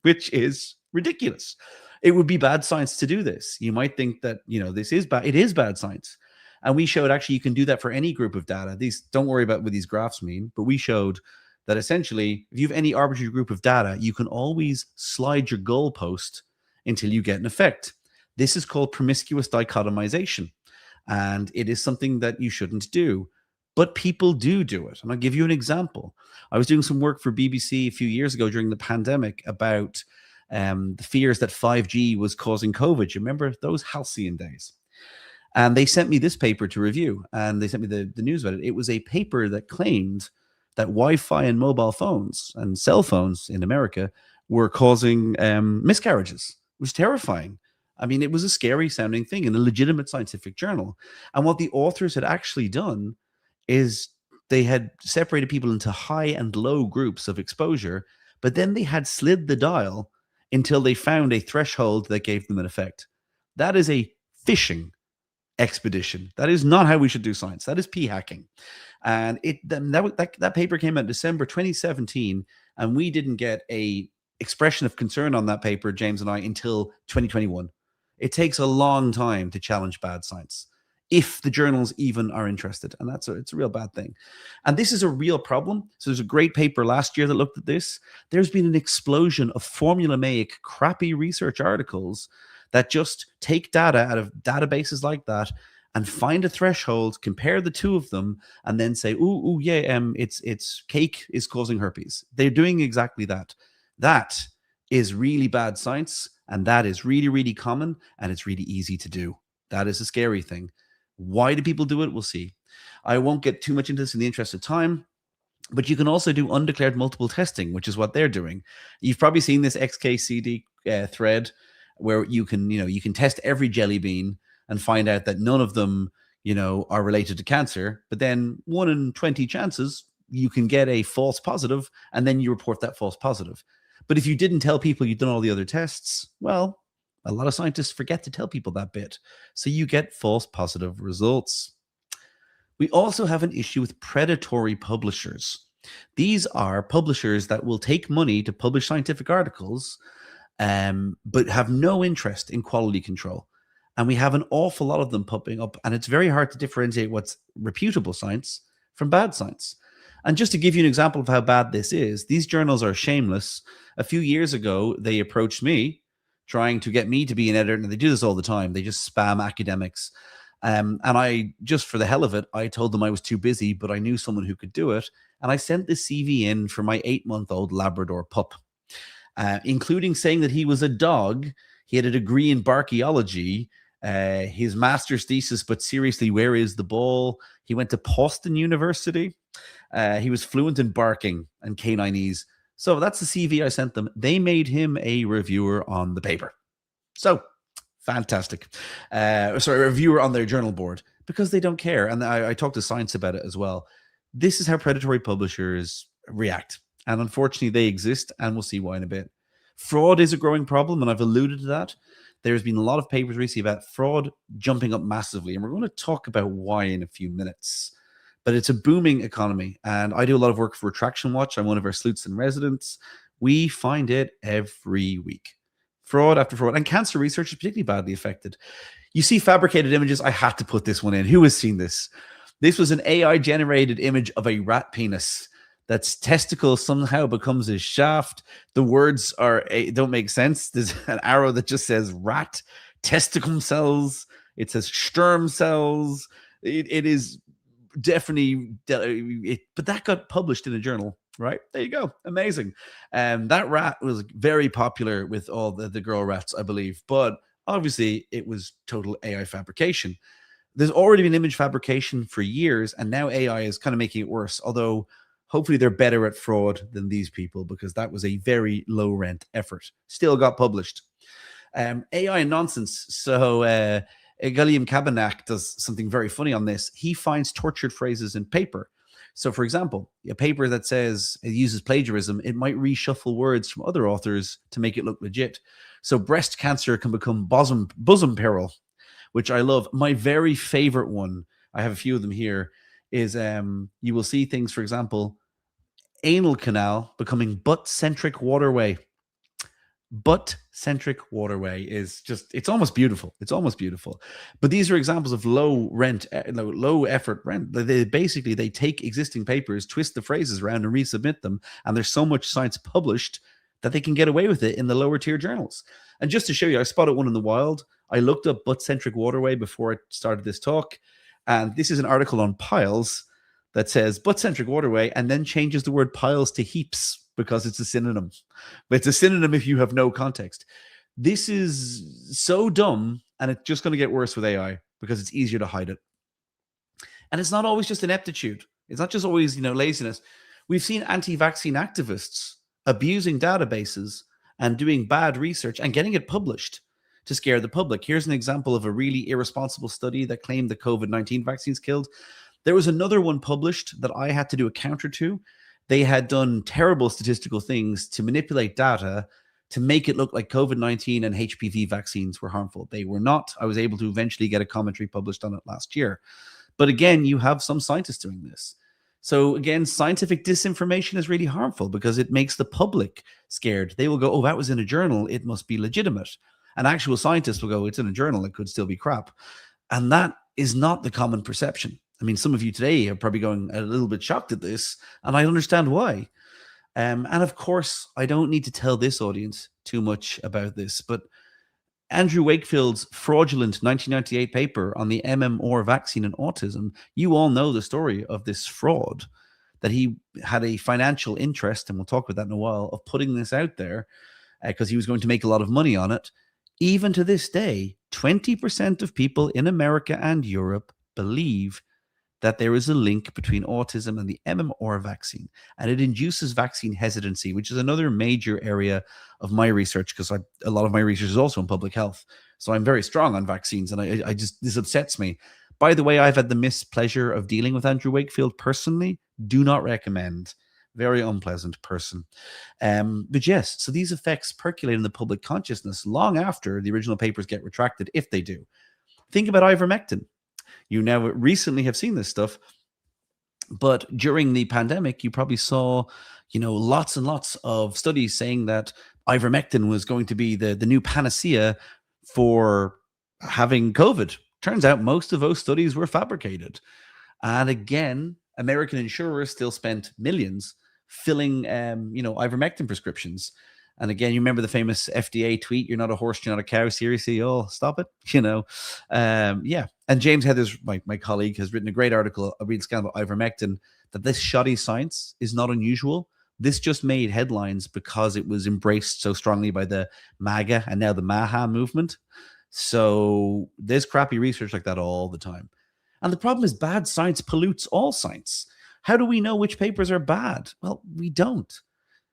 which is ridiculous. It would be bad science to do this. You might think that, this is bad. It is bad science. And we showed actually you can do that for any group of data. These, don't worry about what these graphs mean, but we showed that essentially, if you have any arbitrary group of data, you can always slide your goalpost until you get an effect. This is called promiscuous dichotomization, and it is something that you shouldn't do. But people do it. And I'll give you an example. I was doing some work for BBC a few years ago during the pandemic about the fears that 5G was causing COVID. You remember those halcyon days? And they sent me this paper to review, and they sent me the news about it. It was a paper that claimed that Wi-Fi and mobile phones and cell phones in America were causing miscarriages. It was terrifying. I mean, it was a scary sounding thing in a legitimate scientific journal. And what the authors had actually done is they had separated people into high and low groups of exposure, but then they had slid the dial until they found a threshold that gave them an effect. That is a fishing expedition. That is not how we should do science. That is p-hacking. And that paper came out in December 2017, and we didn't get a expression of concern on that paper, James and I, until 2021. It takes a long time to challenge bad science, if the journals even are interested. And it's a real bad thing. And this is a real problem. So there's a great paper last year that looked at this. There's been an explosion of formulaic, crappy research articles that just take data out of databases like that and find a threshold, compare the two of them, and then say, ooh, yeah, it's cake is causing herpes. They're doing exactly that. That is really bad science, and that is really, really common, and it's really easy to do. That is a scary thing. Why do people do it? We'll see. I won't get too much into this in the interest of time, but you can also do undeclared multiple testing, which is what they're doing. You've probably seen this XKCD thread where you can test every jelly bean and find out that none of them, are related to cancer. But then 1 in 20 chances you can get a false positive, and then you report that false positive. But if you didn't tell people you'd done all the other tests, well, a lot of scientists forget to tell people that bit. So you get false positive results. We also have an issue with predatory publishers. These are publishers that will take money to publish scientific articles, but have no interest in quality control. And we have an awful lot of them popping up, and it's very hard to differentiate what's reputable science from bad science. And just to give you an example of how bad this is, these journals are shameless. A few years ago, they approached me trying to get me to be an editor, and they do this all the time. They just spam academics. And I, just for the hell of it, I told them I was too busy, but I knew someone who could do it. And I sent the CV in for my 8-month-old Labrador pup, including saying that he was a dog. He had a degree in barchaeology, his master's thesis, but seriously, where is the ball? He went to Boston University. He was fluent in barking and caninese. So that's the CV I sent them. They made him a reviewer on the paper. So fantastic. A reviewer on their journal board, because they don't care. And I talked to science about it as well. This is how predatory publishers react. And unfortunately, they exist, and we'll see why in a bit. Fraud is a growing problem, and I've alluded to that. There's been a lot of papers recently about fraud jumping up massively, and we're going to talk about why in a few minutes. But it's a booming economy, and I do a lot of work for Retraction Watch. I'm one of our sleuths in residence. We find it every week. Fraud after fraud, and cancer research is particularly badly affected. You see fabricated images. I had to put this one in. Who has seen this? This was an AI-generated image of a rat penis. That's testicle somehow becomes a shaft. The words don't make sense. There's an arrow that just says rat, testicum cells. It says sperm cells. It is definitely, but that got published in a journal, right? There you go. Amazing. That rat was very popular with all the girl rats, I believe, but obviously it was total AI fabrication. There's already been image fabrication for years, and now AI is kind of making it worse, although hopefully they're better at fraud than these people, because that was a very low rent effort. Still got published. AI nonsense. So Guillaume Cabernac does something very funny on this. He finds tortured phrases in paper. So, for example, a paper that says it uses plagiarism, it might reshuffle words from other authors to make it look legit. So breast cancer can become bosom peril, which I love. My very favorite one, I have a few of them here, is you will see things, for example, anal canal becoming butt-centric waterway. Butt-centric waterway is just, it's almost beautiful. It's almost beautiful. But these are examples of low effort rent. They take existing papers, twist the phrases around and resubmit them. And there's so much science published that they can get away with it in the lower tier journals. And just to show you, I spotted one in the wild. I looked up butt-centric waterway before I started this talk. And this is an article on piles that says butt-centric waterway, and then changes the word piles to heaps because it's a synonym. But it's a synonym if you have no context. This is so dumb, and it's just going to get worse with AI because it's easier to hide it. And it's not always just ineptitude. It's not just always, laziness. We've seen anti-vaccine activists abusing databases and doing bad research and getting it published to scare the public. Here's an example of a really irresponsible study that claimed the COVID-19 vaccines killed. There was another one published that I had to do a counter to. They had done terrible statistical things to manipulate data to make it look like COVID-19 and HPV vaccines were harmful. They were not. I was able to eventually get a commentary published on it last year. But again, you have some scientists doing this. So again, scientific disinformation is really harmful because it makes the public scared. They will go, oh, that was in a journal. It must be legitimate. And actual scientists will go, it's in a journal. It could still be crap. And that is not the common perception. I mean, some of you today are probably going a little bit shocked at this, and I understand why. And of course, I don't need to tell this audience too much about this, but Andrew Wakefield's fraudulent 1998 paper on the MMR vaccine and autism, you all know the story of this fraud, that he had a financial interest, and we'll talk about that in a while, of putting this out there because he was going to make a lot of money on it. Even to this day, 20% of people in America and Europe believe that there is a link between autism and the MMR vaccine, and it induces vaccine hesitancy, which is another major area of my research, because a lot of my research is also in public health. So I'm very strong on vaccines, and I just, this upsets me. By the way, I've had the mispleasure of dealing with Andrew Wakefield personally. Do not recommend. Very unpleasant person. But yes, so these effects percolate in the public consciousness long after the original papers get retracted, if they do. Think about ivermectin. You now recently have seen this stuff, but during the pandemic, you probably saw, lots and lots of studies saying that ivermectin was going to be the new panacea for having COVID. Turns out most of those studies were fabricated. And again, American insurers still spent millions filling, ivermectin prescriptions. And again, you remember the famous FDA tweet, "You're not a horse, you're not a cow. Seriously, oh, stop it." Yeah. And James Heathers, my colleague, has written a great article, a real scan about ivermectin, that this shoddy science is not unusual. This just made headlines because it was embraced so strongly by the MAGA and now the MAHA movement. So there's crappy research like that all the time. And the problem is bad science pollutes all science. How do we know which papers are bad? Well, we don't.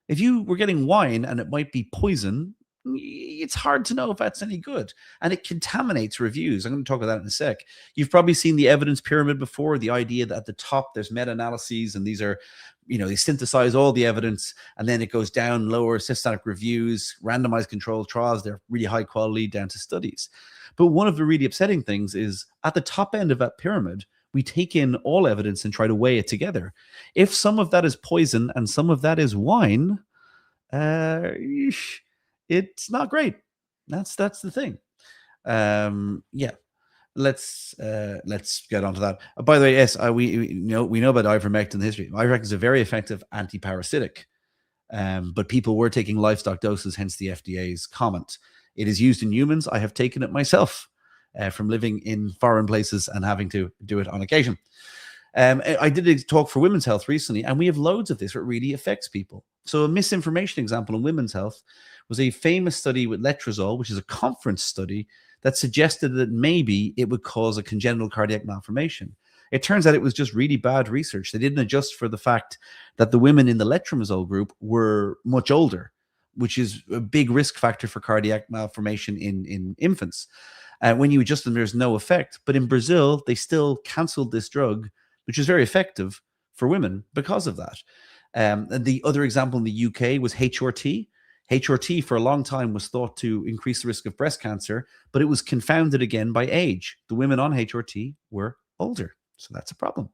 If you were getting wine and it might be poison, it's hard to know if that's any good. And it contaminates reviews. I'm going to talk about that in a sec. You've probably seen the evidence pyramid before, the idea that at the top there's meta-analyses, and these are, they synthesize all the evidence, and then it goes down lower, systematic reviews, randomized controlled trials. They're really high quality down to studies. But one of the really upsetting things is at the top end of that pyramid, we take in all evidence and try to weigh it together. If some of that is poison and some of that is wine, it's not great. That's the thing. Yeah. Let's get onto that. By the way, yes, we know about ivermectin in the history. Ivermectin is a very effective antiparasitic, but people were taking livestock doses, hence the FDA's comment. It is used in humans. I have taken it myself from living in foreign places and having to do it on occasion. I did a talk for women's health recently, and we have loads of this where it really affects people. So a misinformation example in women's health was a famous study with letrozole, which is a conference study that suggested that maybe it would cause a congenital cardiac malformation. It turns out it was just really bad research. They didn't adjust for the fact that the women in the letrozole group were much older, which is a big risk factor for cardiac malformation in infants. When you adjust them, there's no effect. But in Brazil, they still canceled this drug, which is very effective for women because of that. And the other example in the UK was HRT. HRT for a long time was thought to increase the risk of breast cancer, but it was confounded again by age. The women on HRT were older, so that's a problem.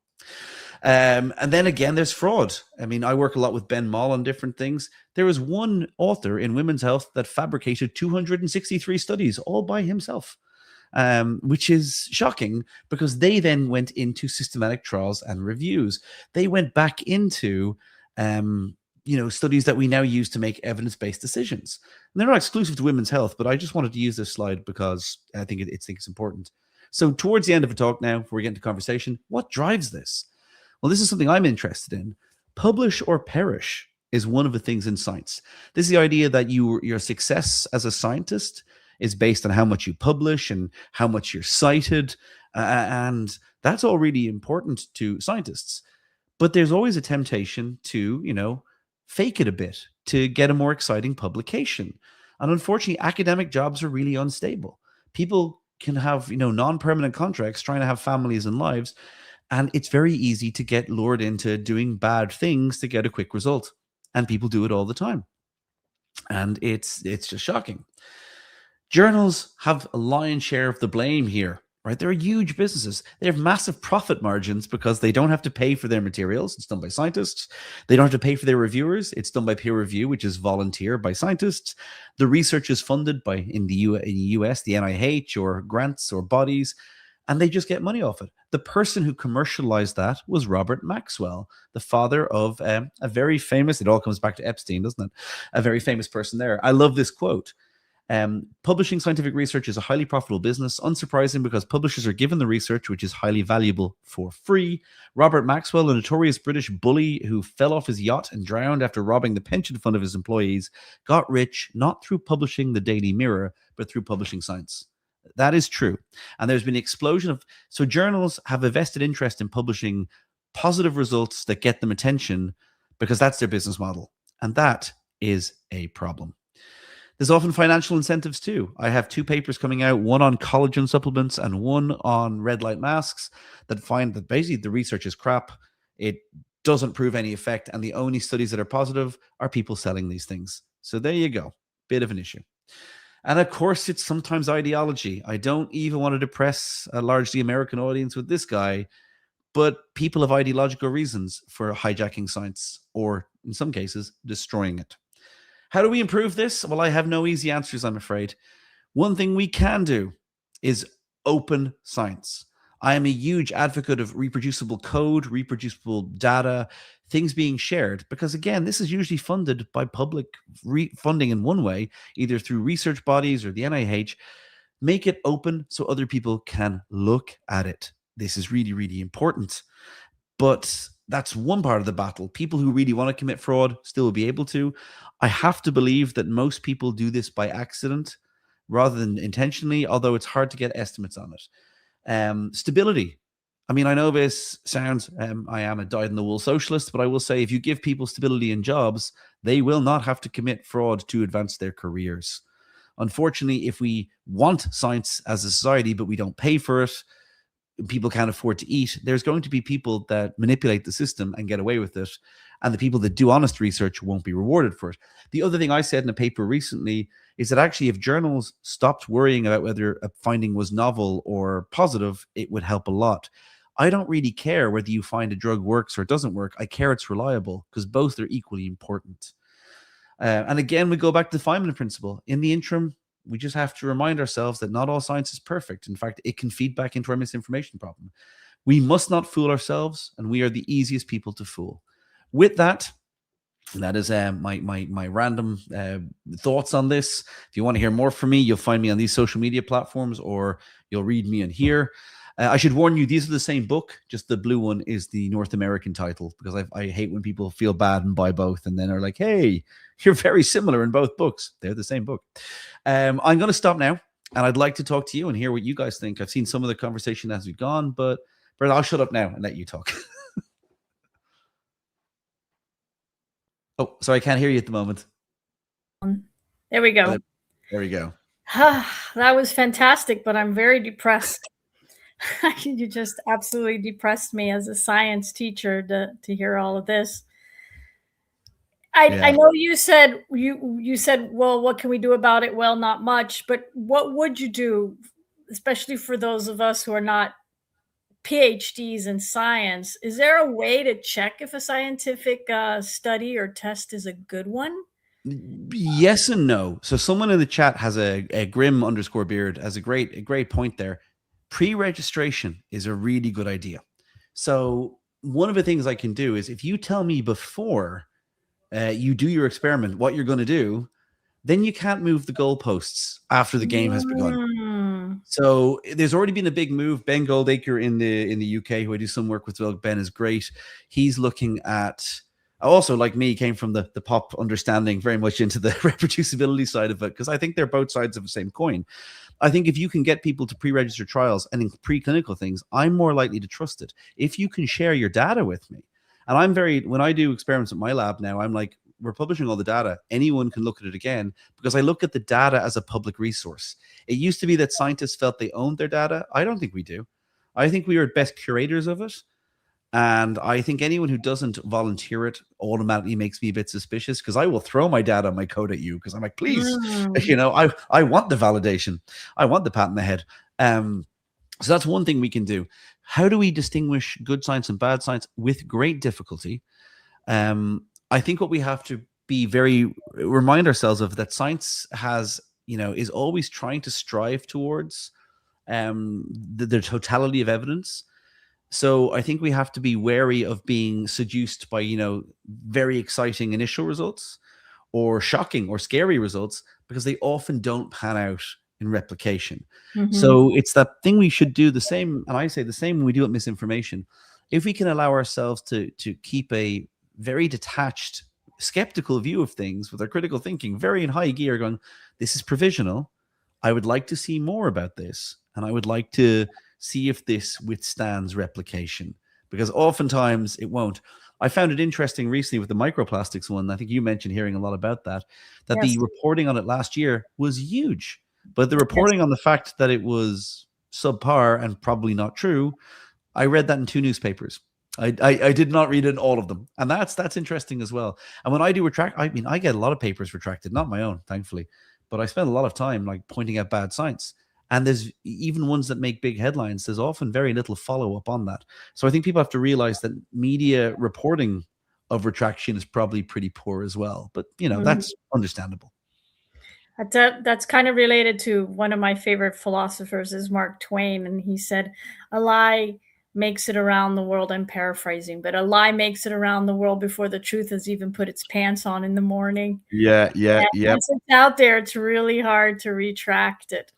And then again, there's fraud. I mean, I work a lot with Ben Moll on different things. There was one author in women's health that fabricated 263 studies all by himself. Which is shocking, because they then went into systematic trials and reviews. They went back into, studies that we now use to make evidence-based decisions. And they're not exclusive to women's health, but I just wanted to use this slide because I think it's important. So towards the end of the talk now, before we get into conversation, what drives this? Well, this is something I'm interested in. Publish or perish is one of the things in science. This is the idea that your success as a scientist is based on how much you publish and how much you're cited. And that's all really important to scientists. But there's always a temptation to, fake it a bit to get a more exciting publication. And unfortunately, academic jobs are really unstable. People can have, non-permanent contracts, trying to have families and lives. And it's very easy to get lured into doing bad things to get a quick result. And people do it all the time. And it's just shocking. Journals have a lion's share of the blame here, right? They're huge businesses. They have massive profit margins because they don't have to pay for their materials. It's done by scientists. They don't have to pay for their reviewers. It's done by peer review, which is volunteer by scientists. The research is funded by, in the US, the NIH or grants or bodies, and they just get money off it. The person who commercialized that was Robert Maxwell, the father of a very famous, it all comes back to Epstein, doesn't it? A very famous person there. I love this quote. Publishing scientific research is a highly profitable business, unsurprising because publishers are given the research, which is highly valuable, for free. Robert Maxwell, a notorious British bully who fell off his yacht and drowned after robbing the pension fund of his employees, got rich not through publishing the Daily Mirror, but through publishing science. That is true. And there's been an explosion of... So journals have a vested interest in publishing positive results that get them attention because that's their business model. And that is a problem. There's often financial incentives too. I have 2 papers coming out, one on collagen supplements and one on red light masks, that find that basically the research is crap. It doesn't prove any effect. And the only studies that are positive are people selling these things. So there you go. Bit of an issue. And of course, it's sometimes ideology. I don't even want to depress a largely American audience with this guy, but people have ideological reasons for hijacking science, or in some cases, destroying it. How do we improve this? Well, I have no easy answers, I'm afraid. One thing we can do is open science. I am a huge advocate of reproducible code, reproducible data, things being shared, because again, this is usually funded by public funding in one way, either through research bodies or the NIH. Make it open so other people can look at it. This is really, really important. But that's one part of the battle. People who really want to commit fraud still will be able to. I have to believe that most people do this by accident rather than intentionally, although it's hard to get estimates on it. Stability. I mean, I know this sounds, I am a dyed-in-the-wool socialist, but I will say if you give people stability in jobs, they will not have to commit fraud to advance their careers. Unfortunately, if we want science as a society, but we don't pay for it, people can't afford to eat, there's going to be people that manipulate the system and get away with it. And the people that do honest research won't be rewarded for it. The other thing I said in a paper recently is that actually if journals stopped worrying about whether a finding was novel or positive, it would help a lot. I don't really care whether you find a drug works or doesn't work. I care it's reliable, because both are equally important. And again, we go back to the Feynman principle. In the interim, we just have to remind ourselves that not all science is perfect. In fact, it can feed back into our misinformation problem. We must not fool ourselves, and we are the easiest people to fool. With that, that is my random thoughts on this. If you want to hear more from me, you'll find me on these social media platforms, or you'll read me in here. I should warn you, these are the same book, just the blue one is the North American title, because I hate when people feel bad and buy both and then are like, hey, you're very similar in both books. They're the same book. I'm going to stop now, and I'd like to talk to you and hear what you guys think. I've seen some of the conversation as we've gone, but I'll shut up now and let you talk. Oh, sorry, I can't hear you at the moment. There we go. There we go. That was fantastic, but I'm very depressed. You just absolutely depressed me as a science teacher to hear all of this. I know you said, well, what can we do about it? Well, not much, but what would you do, especially for those of us who are not PhDs in science? Is there a way to check if a scientific study or test is a good one? Yes and no. So someone in the chat has a grim_beard has a great point there. Pre-registration is a really good idea. So one of the things I can do is, if you tell me before you do your experiment what you're going to do, then you can't move the goalposts after the game has begun. So there's already been a big move. Ben Goldacre in the UK, who I do some work with, Ben is great. He's looking at, also, like me, came from the pop understanding very much into the reproducibility side of it, because I think they're both sides of the same coin. I think if you can get people to pre-register trials and in preclinical things, I'm more likely to trust it. If you can share your data with me, and when I do experiments at my lab now, I'm like, we're publishing all the data. Anyone can look at it again, because I look at the data as a public resource. It used to be that scientists felt they owned their data. I don't think we do. I think we are best curators of it. And I think anyone who doesn't volunteer it automatically makes me a bit suspicious, because I will throw my data, my code at you, because I'm like, please, I want the validation. I want the pat in the head. So that's one thing we can do. How do we distinguish good science and bad science? With great difficulty. I think what we have to remind ourselves of, that science is always trying to strive towards the totality of evidence. So I think we have to be wary of being seduced by, very exciting initial results, or shocking or scary results because they often don't pan out in replication. Mm-hmm. So it's that thing we should do the same, and I say the same when we do with misinformation. If we can allow ourselves to keep a very detached, skeptical view of things with our critical thinking very in high gear, going, this is provisional. I would like to see more about this, and I would like to see if this withstands replication, because oftentimes it won't. I found it interesting recently with the microplastics one. I think you mentioned hearing a lot about that Yes. the reporting on it last year was huge, but the reporting on the fact that it was subpar and probably not true, I read that in 2 newspapers. I did not read it in all of them, and that's interesting as well. And when I do retract, I mean, I get a lot of papers retracted, not my own, thankfully, but I spend a lot of time like pointing out bad science. And there's even ones that make big headlines. There's often very little follow up on that. So I think people have to realize that media reporting of retraction is probably pretty poor as well. But that's understandable. That's kind of related to one of my favorite philosophers is Mark Twain, and he said, "A lie makes it around the world." I'm paraphrasing, but a lie makes it around the world before the truth has even put its pants on in the morning. Yeah. And once it's out there, it's really hard to retract it.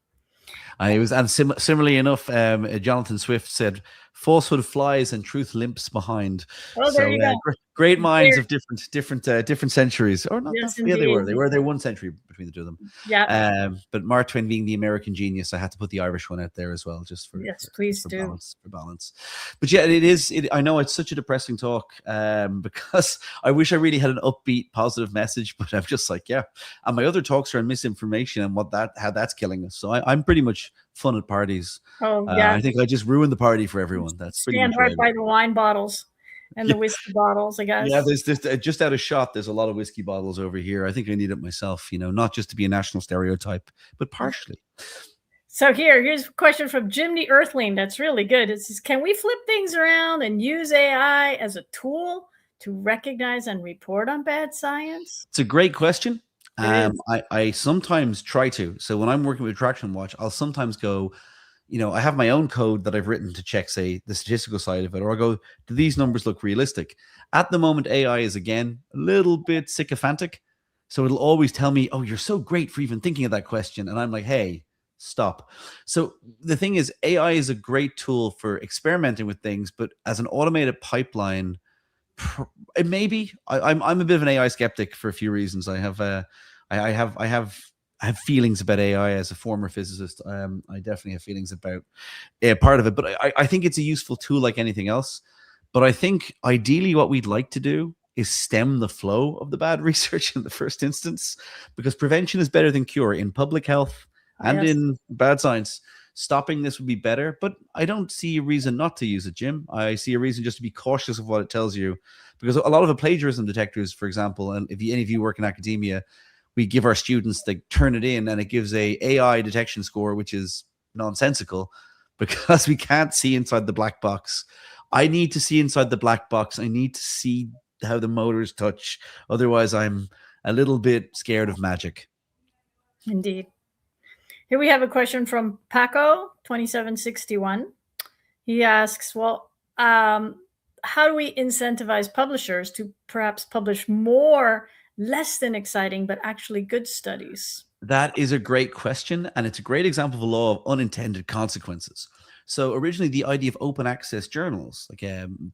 And similarly enough, Jonathan Swift said, "Falsehood flies and truth limps behind." Oh, there you go. Great minds of different centuries, or not? Yes, Yeah, they were. indeed. They were 1 century between the two of them. Yeah. But Mark Twain being the American genius, I had to put the Irish one out there as well, just for please for do. balance. But yeah, it is. I know it's such a depressing talk, because I wish I really had an upbeat, positive message, but I'm just like, yeah. And my other talks are on misinformation and how that's killing us. So I'm pretty much fun at parties. Oh, yeah. I think I just ruined the party for everyone. That's pretty much right by the wine bottles and the whiskey bottles, I guess. Yeah, there's just out of shot. There's a lot of whiskey bottles over here. I think I need it myself. Not just to be a national stereotype, but partially. So here's a question from Jim the Earthling. That's really good. It says, can we flip things around and use AI as a tool to recognize and report on bad science? It's a great question. I sometimes try to. So when I'm working with Retraction Watch, I'll sometimes go, I have my own code that I've written to check, say, the statistical side of it, or I go, do these numbers look realistic? At the moment, AI is, again, a little bit sycophantic. So it'll always tell me, oh, you're so great for even thinking of that question. And I'm like, hey, stop. So the thing is, AI is a great tool for experimenting with things, but as an automated pipeline, it may be. I'm a bit of an AI skeptic for a few reasons. I have feelings about AI as a former physicist. I definitely have feelings about part of it, but I think it's a useful tool like anything else. But I think ideally what we'd like to do is stem the flow of the bad research in the first instance, because prevention is better than cure in public health and in bad science. Stopping this would be better, but I don't see a reason not to use it, Jim. I see a reason just to be cautious of what it tells you, because a lot of the plagiarism detectors, for example, and if any of you work in academia, we give our students, they turn it in and it gives a AI detection score, which is nonsensical because we can't see inside the black box. I need to see inside the black box. I need to see how the motors touch. Otherwise, I'm a little bit scared of magic. Indeed. Here we have a question from Paco 2761. He asks, well, how do we incentivize publishers to perhaps publish more less than exciting but actually good studies? That is a great question, and it's a great example of a law of unintended consequences. So originally, the idea of open access journals, like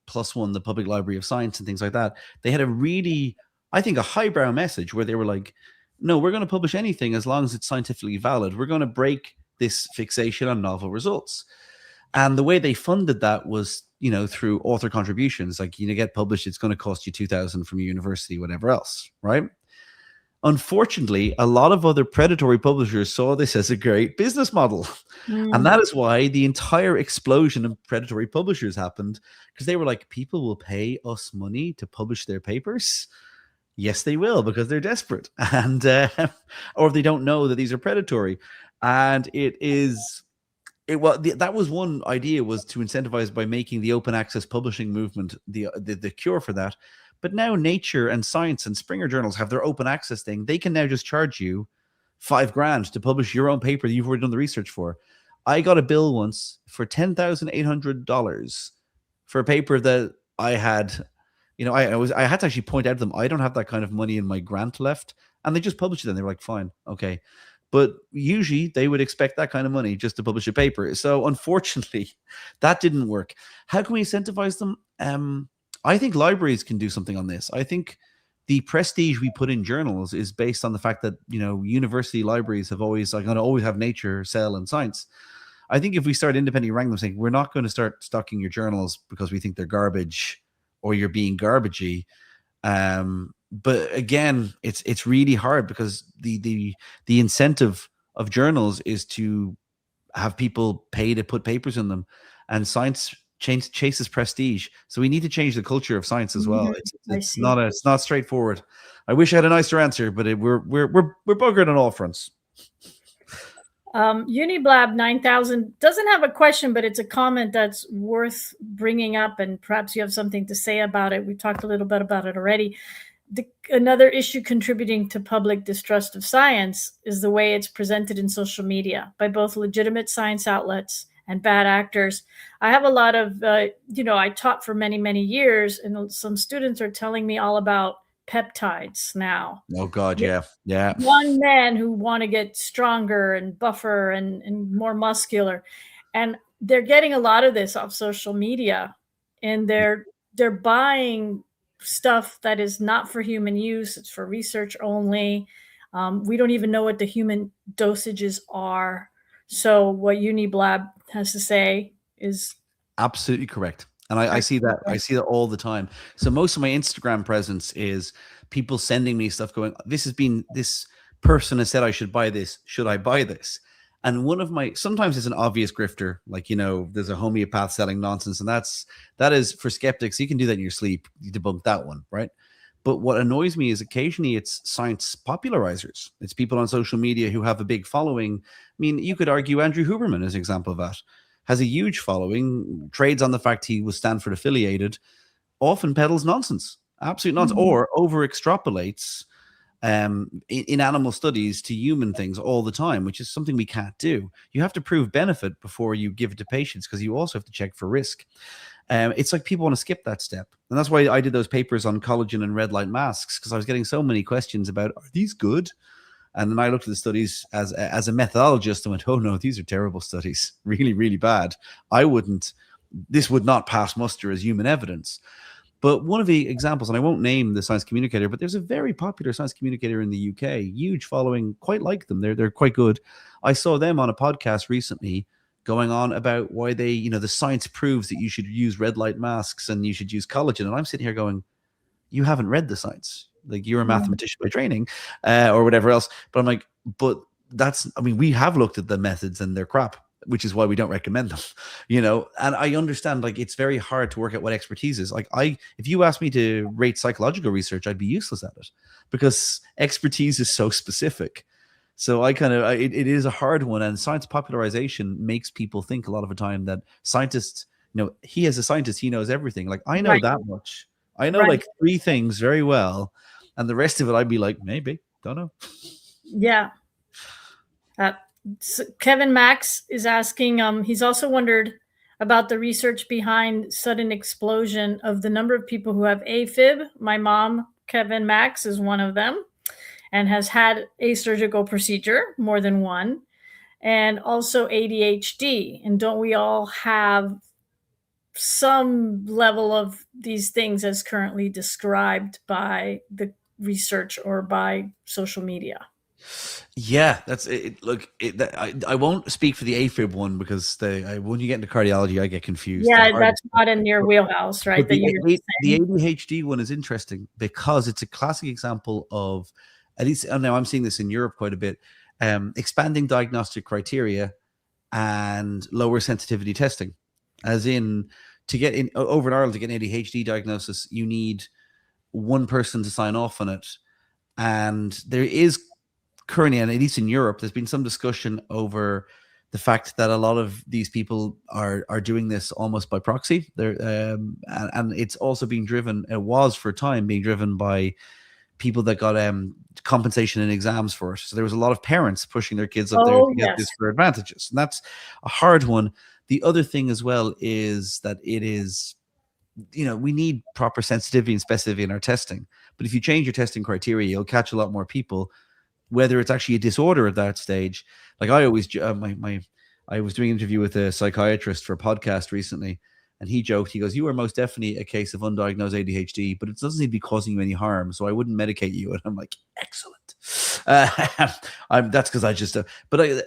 PLOS ONE, the Public Library of Science, and things like that, they had a really, I think, a highbrow message where they were like, no, we're going to publish anything as long as it's scientifically valid. We're going to break this fixation on novel results. And the way they funded that was, through author contributions. Like, get published, it's going to cost you $2,000 from your university, whatever else, right? Unfortunately, a lot of other predatory publishers saw this as a great business model. And that is why the entire explosion of predatory publishers happened, because they were like, people will pay us money to publish their papers. Yes, they will, because they're desperate, and or they don't know that these are predatory. And that was one idea, was to incentivize by making the open access publishing movement the cure for that. But now Nature and Science and Springer journals have their open access thing. They can now just charge you $5,000 to publish your own paper that you've already done the research for. I got a bill once for $10,800 for a paper that I had. I had to actually point out to them, I don't have that kind of money in my grant left, and they just publish it. And they're like, fine, okay. But usually they would expect that kind of money just to publish a paper. So unfortunately, that didn't work. How can we incentivize them? I think libraries can do something on this. I think the prestige we put in journals is based on the fact that, you know, university libraries have always like going to always have nature, cell, and science. I think if we start independently ranking them, saying we're not going to start stocking your journals because we think they're garbage or you're being garbagey. But again, it's really hard because the incentive of journals is to have people pay to put papers in them, and science chases prestige. So we need to change the culture of science as well. It's not straightforward. I wish I had a nicer answer, but we're buggered on all fronts. Uniblab 9000 doesn't have a question, but it's a comment that's worth bringing up, and perhaps you have something to say about it. We talked a little bit about it already. Another issue contributing to public distrust of science is the way it's presented in social media by both legitimate science outlets and bad actors. I have a lot of, I taught for many, many years, and some students are telling me all about peptides now. Oh God, yeah. Young men who want to get stronger and buffer and more muscular, and they're getting a lot of this off social media, and they're buying stuff that is not for human use. It's for research only. We don't even know what the human dosages are. So what Uniblab has to say is absolutely correct. And I see that. I see that all the time. So most of my Instagram presence is people sending me stuff going, this person has said I should buy this. Should I buy this? And sometimes it's an obvious grifter, like, you know, there's a homeopath selling nonsense, and that is for skeptics. You can do that in your sleep. You debunk that one, right? But what annoys me is occasionally it's science popularizers. It's people on social media who have a big following. I mean, you could argue Andrew Huberman is an example of that. Has a huge following, trades on the fact he was Stanford affiliated, often peddles nonsense, absolute nonsense, or over extrapolates in animal studies to human things all the time, which is something we can't do. You have to prove benefit before you give it to patients, because you also have to check for risk. It's like people want to skip that step. And that's why I did those papers on collagen and red light masks, because I was getting so many questions about, are these good? And then I looked at the studies as a methodologist and went, oh no, these are terrible studies, really, really bad. This would not pass muster as human evidence. But one of the examples, and I won't name the science communicator, but there's a very popular science communicator in the UK, huge following, quite like them. They're quite good. I saw them on a podcast recently going on about why the science proves that you should use red light masks and you should use collagen. And I'm sitting here going, you haven't read the science. Like, you're a mathematician by training or whatever else. But I'm like, we have looked at the methods and they're crap, which is why we don't recommend them, and I understand, like, it's very hard to work out what expertise is. Like, if you ask me to rate psychological research, I'd be useless at it because expertise is so specific. So it is a hard one, and science popularization makes people think a lot of the time that scientists, he as a scientist, he knows everything. Like, I know that much. I know like 3 things very well, and the rest of it, I'd be like, maybe, don't know. Yeah. So Kevin Max is asking, he's also wondered about the research behind sudden explosion of the number of people who have AFib. My mom, Kevin Max, is one of them and has had a surgical procedure, more than one, and also ADHD. And don't we all have some level of these things as currently described by the research or by social media? Yeah, that's it. Look, I won't speak for the AFib one because when you get into cardiology, I get confused. Yeah, that's not in your wheelhouse, right? The ADHD one is interesting because it's a classic example of, at least now I'm seeing this in Europe quite a bit, expanding diagnostic criteria and lower sensitivity testing. As in, to get in over in Ireland, to get an ADHD diagnosis, you need one person to sign off on it. And there is currently, and at least in Europe, there's been some discussion over the fact that a lot of these people are doing this almost by proxy. And it's also being driven, it was for a time being driven by people that got compensation in exams for it. So there was a lot of parents pushing their kids up there to get this for advantages. And that's a hard one. The other thing as well is that it is we need proper sensitivity and specificity in our testing. But if you change your testing criteria, you'll catch a lot more people, whether it's actually a disorder at that stage. Like I always, I was doing an interview with a psychiatrist for a podcast recently, and he joked, he goes, "You are most definitely a case of undiagnosed ADHD, but it doesn't seem to be causing you any harm, so I wouldn't medicate you." And I'm like, excellent. That's because I just,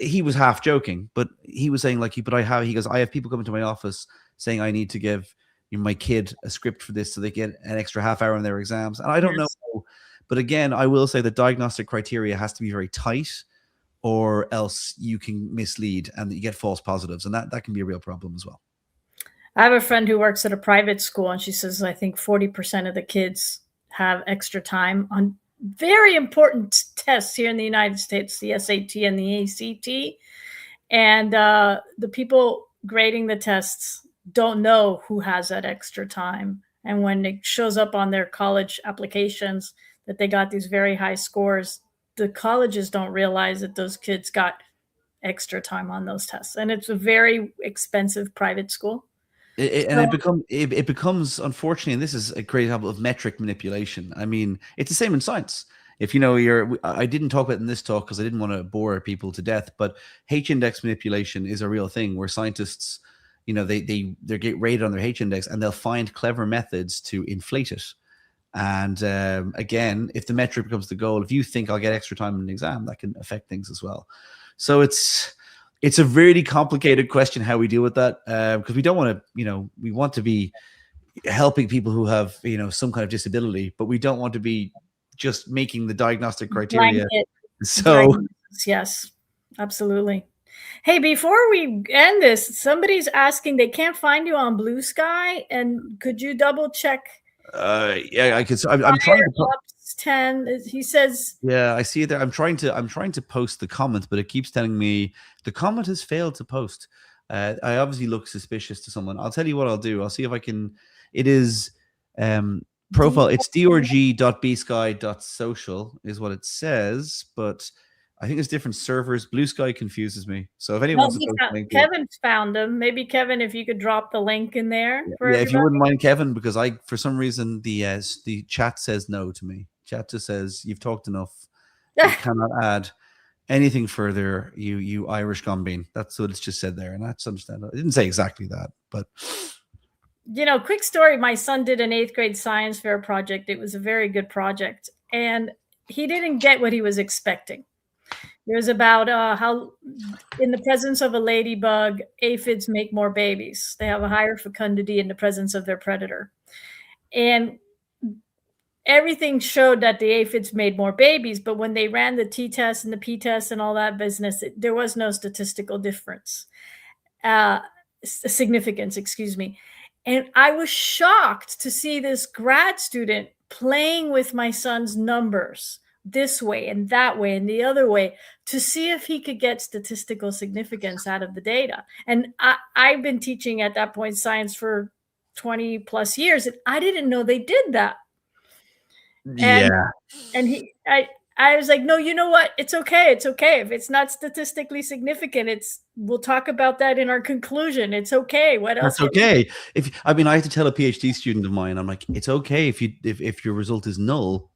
he was half joking, but he was saying like, he goes, "I have people coming to my office saying I need to give my kid a script for this so they get an extra half hour in their exams." And I don't know. But again, I will say the diagnostic criteria has to be very tight, or else you can mislead and you get false positives. And that can be a real problem as well. I have a friend who works at a private school, and she says, I think 40% of the kids have extra time on very important tests here in the United States, the SAT and the ACT. And the people grading the tests don't know who has that extra time. And when it shows up on their college applications that they got these very high scores, the colleges don't realize that those kids got extra time on those tests. And it's a very expensive private school. It becomes, unfortunately, and this is a great example of metric manipulation. I mean, it's the same in science. If I didn't talk about it in this talk because I didn't want to bore people to death, but H-index manipulation is a real thing where scientists, they get rated on their H-index and they'll find clever methods to inflate it. And again, if the metric becomes the goal, if you think I'll get extra time in an exam, that can affect things as well. So it's a really complicated question how we deal with that, because we don't want to, we want to be helping people who have, some kind of disability, but we don't want to be just making the diagnostic criteria. Yes, absolutely. Hey, before we end this, somebody's asking, they can't find you on Blue Sky, and could you double check? Yeah, I could. I'm trying to. 10. He says. Yeah, I see it there. I'm trying to post the comment, but it keeps telling me the comment has failed to post. I obviously look suspicious to someone. I'll tell you what I'll do. I'll see if I can. It is profile. It's drg.bsky.social is what it says, but I think it's different servers. Blue Sky confuses me. So if anyone wants to post link, Kevin's found them. Maybe Kevin, if you could drop the link in there. Yeah, if you wouldn't mind, Kevin, because for some reason the chat says no to me. Chat just says you've talked enough. You cannot add anything further. You Irish gumbean. That's what it's just said there, and that's understandable. It didn't say exactly that, but quick story. My son did an 8th grade science fair project. It was a very good project, and he didn't get what he was expecting. It was about how, in the presence of a ladybug, aphids make more babies. They have a higher fecundity in the presence of their predator. And everything showed that the aphids made more babies, but when they ran the t-test and the p-test and all that business, there was no statistical difference. Significance, excuse me. And I was shocked to see this grad student playing with my son's numbers this way and that way and the other way to see if he could get statistical significance out of the data. And I've been teaching at that point science for 20 plus years, and I didn't know they did that. Yeah. And I was like, no, you know what? It's okay. It's okay. If it's not statistically significant, we'll talk about that in our conclusion. It's okay. What else? That's okay. I had to tell a PhD student of mine, I'm like, it's okay if your result is null.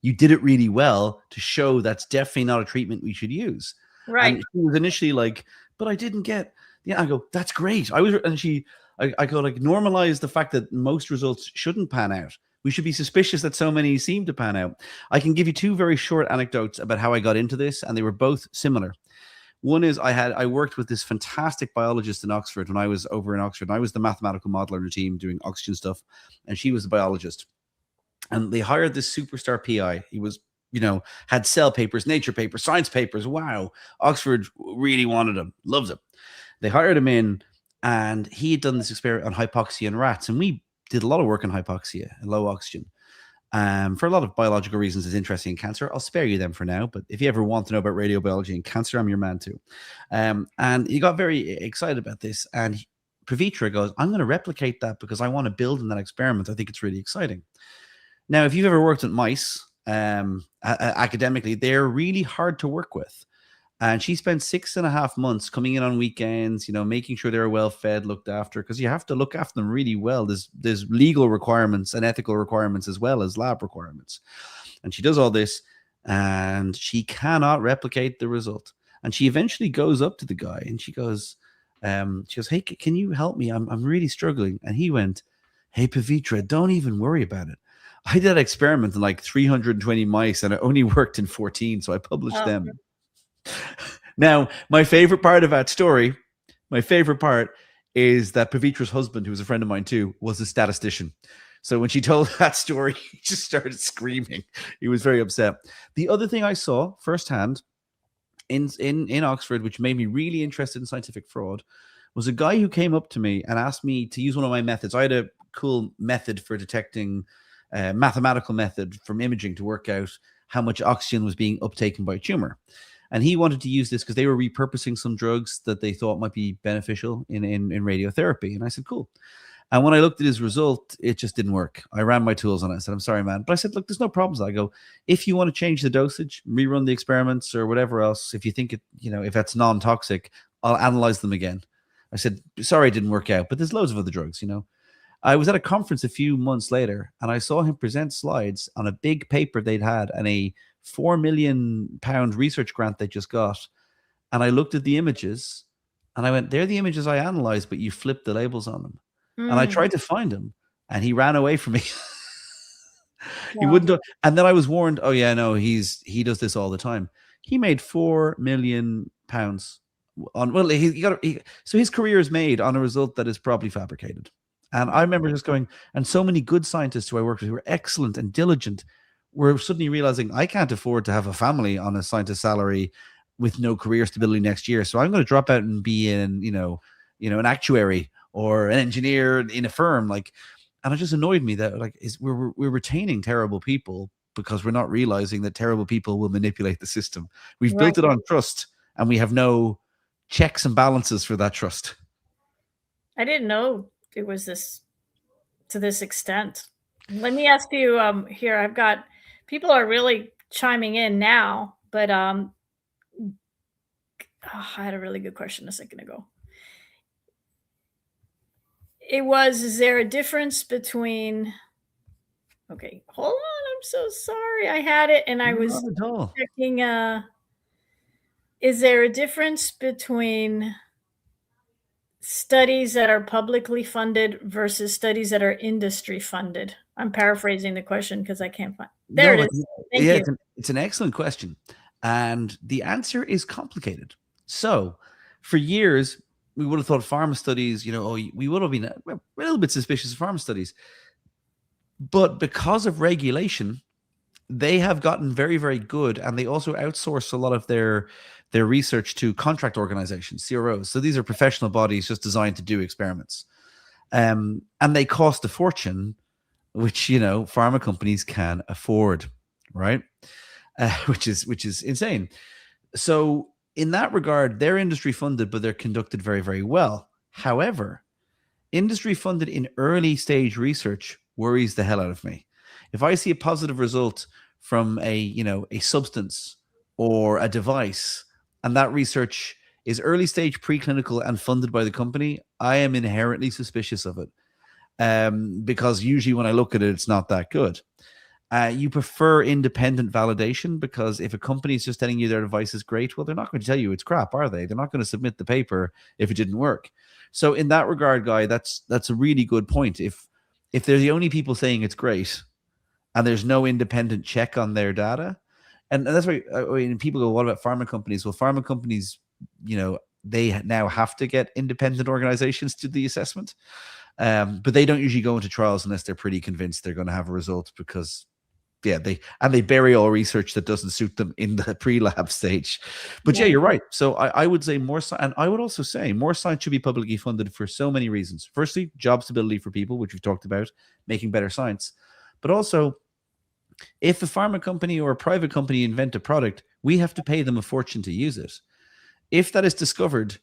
You did it really well to show that's definitely not a treatment we should use. Right. And she was initially like, but I didn't get. Yeah, I go, that's great. I go like, normalize the fact that most results shouldn't pan out. We should be suspicious that so many seem to pan out. I can give you 2 very short anecdotes about how I got into this, and they were both similar. One is I worked with this fantastic biologist in Oxford when I was over in Oxford. And I was the mathematical modeler in the team doing oxygen stuff, and she was the biologist. And they hired this superstar PI. He was, had Cell papers, Nature papers, Science papers. Wow. Oxford really wanted him, loves him. They hired him in, and he had done this experiment on hypoxia in rats. And we did a lot of work on hypoxia and low oxygen. For a lot of biological reasons, it's interesting in cancer. I'll spare you them for now, but if you ever want to know about radiobiology and cancer, I'm your man too. And he got very excited about this, and Pravitra goes, I'm going to replicate that because I want to build in that experiment. I think it's really exciting. Now, if you've ever worked with mice, academically, they're really hard to work with. And she spent 6.5 months coming in on weekends, making sure they're well fed, looked after, because you have to look after them really well. There's legal requirements and ethical requirements as well as lab requirements. And she does all this, and she cannot replicate the result. And she eventually goes up to the guy and she goes, "Hey, can you help me? I'm really struggling." And he went, "Hey, Pavitra, don't even worry about it. I did that experiment in like 320 mice and it only worked in 14. So I published them." Now, my favorite part of that story, is that Pavitra's husband, who was a friend of mine too, was a statistician. So when she told that story, he just started screaming. He was very upset. The other thing I saw firsthand in Oxford, which made me really interested in scientific fraud, was a guy who came up to me and asked me to use one of my methods. I had a cool method for detecting, mathematical method from imaging to work out how much oxygen was being uptaken by a tumor. And he wanted to use this because they were repurposing some drugs that they thought might be beneficial in radiotherapy. And I said, cool. And when I looked at his result, it just didn't work. I ran my tools on it. I said, "I'm sorry, man." But I said, "Look, there's no problems." I go, "If you want to change the dosage, rerun the experiments or whatever else, if you think it, if that's non-toxic, I'll analyze them again." I said, "Sorry, it didn't work out, but there's loads of other drugs, I was at a conference a few months later and I saw him present slides on a big paper they'd had and a £4 million research grant they just got. And I looked at the images and I went, "They're the images I analyzed, but you flipped the labels on them." And I tried to find him and he ran away from me. He wouldn't do, and then I was warned, "Oh yeah, no, he does this all the time." He made £4 million on, so his career is made on a result that is probably fabricated. And I remember just going, and so many good scientists who I worked with who were excellent and diligent were suddenly realizing, I can't afford to have a family on a scientist salary with no career stability next year. So I'm going to drop out and be in, an actuary or an engineer in a firm. And it just annoyed me that we're retaining terrible people because we're not realizing that terrible people will manipulate the system. We've built it on trust and we have no checks and balances for that trust. I didn't know it was this to this extent. Let me ask you here. I've got people are really chiming in now, but I had a really good question a second ago. Is there a difference between, okay, hold on, I'm so sorry. I had it and I was checking, is there a difference between studies that are publicly funded versus studies that are industry funded? I'm paraphrasing the question because I can't find. There it is. Thank you. It's an excellent question. And the answer is complicated. So for years, we would have thought pharma studies, we would have been a little bit suspicious of pharma studies. But because of regulation, they have gotten very, very good. And they also outsource a lot of their research to contract organizations, CROs. So these are professional bodies just designed to do experiments. And they cost a fortune, which, pharma companies can afford, right? Which is insane. So in that regard, they're industry funded, but they're conducted very, very well. However, industry funded in early stage research worries the hell out of me. If I see a positive result from a substance or a device, and that research is early stage preclinical and funded by the company, I am inherently suspicious of it. Because usually when I look at it, it's not that good. You prefer independent validation because if a company is just telling you their device is great, well, they're not going to tell you it's crap, are they? They're not going to submit the paper if it didn't work. So in that regard, Guy, that's a really good point. If they're the only people saying it's great and there's no independent check on their data, and that's why people go, "What about pharma companies?" Well, pharma companies, they now have to get independent organizations to the assessment. But they don't usually go into trials unless they're pretty convinced they're going to have a result because, they bury all research that doesn't suit them in the pre-lab stage. But yeah, you're right. So I would say more, and I would also say more science should be publicly funded for so many reasons. Firstly, job stability for people, which we've talked about, making better science. But also, if a pharma company or a private company invent a product, we have to pay them a fortune to use it. If that is discovered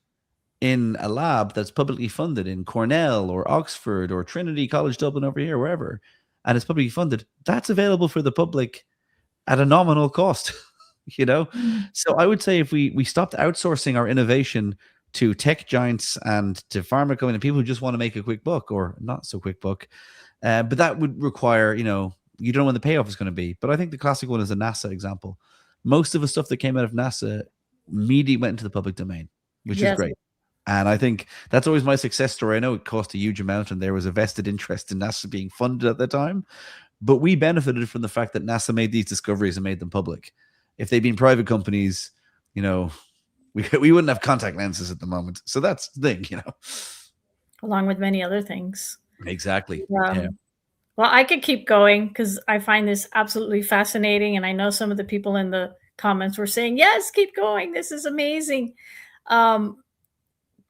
in a lab that's publicly funded in Cornell or Oxford or Trinity College Dublin over here, wherever, and it's publicly funded, that's available for the public at a nominal cost. you know? Mm. So I would say if we stopped outsourcing our innovation to tech giants and to pharma companies and people who just want to make a quick buck or not so quick buck, but that would require, you don't know when the payoff is going to be. But I think the classic one is the NASA example. Most of the stuff that came out of NASA immediately went into the public domain, which is Yes. great. And I think that's always my success story. I know it cost a huge amount and there was a vested interest in NASA being funded at the time, but we benefited from the fact that NASA made these discoveries and made them public. If they'd been private companies, we wouldn't have contact lenses at the moment. So that's the thing, Along with many other things. Exactly. Yeah. Well, I could keep going because I find this absolutely fascinating. And I know some of the people in the comments were saying, yes, keep going. This is amazing.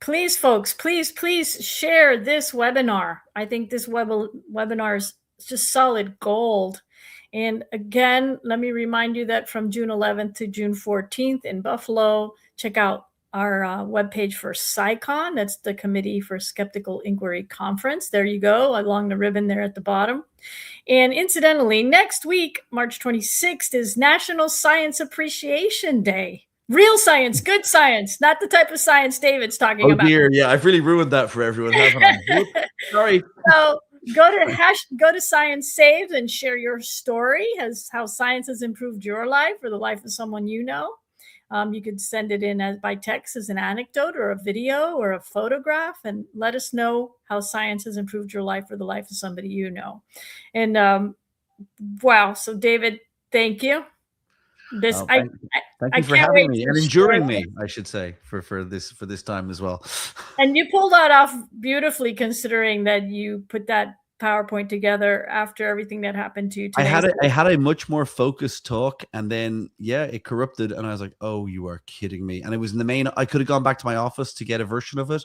Please, folks, please share this webinar. I think this webinar is just solid gold. And again, let me remind you that from June 11th to June 14th in Buffalo, check out our webpage for SciCon. That's the Committee for Skeptical Inquiry Conference. There you go, along the ribbon there at the bottom. And incidentally, next week, March 26th, is National Science Appreciation Day. Real science, good science, not the type of science David's talking about. Oh dear, yeah, I've really ruined that for everyone, haven't I? Sorry. So go to Science Saves and share your story as how science has improved your life or the life of someone you know. You could send it in by text as an anecdote or a video or a photograph and let us know how science has improved your life or the life of somebody you know. And wow, so David, thank you. Thank you for having me and enduring me, I should say, for this time as well. And you pulled that off beautifully, considering that you put that PowerPoint together after everything that happened to you today. I had a much more focused talk, and then it corrupted, and I was like, "Oh, you are kidding me!" And it was in the main. I could have gone back to my office to get a version of it,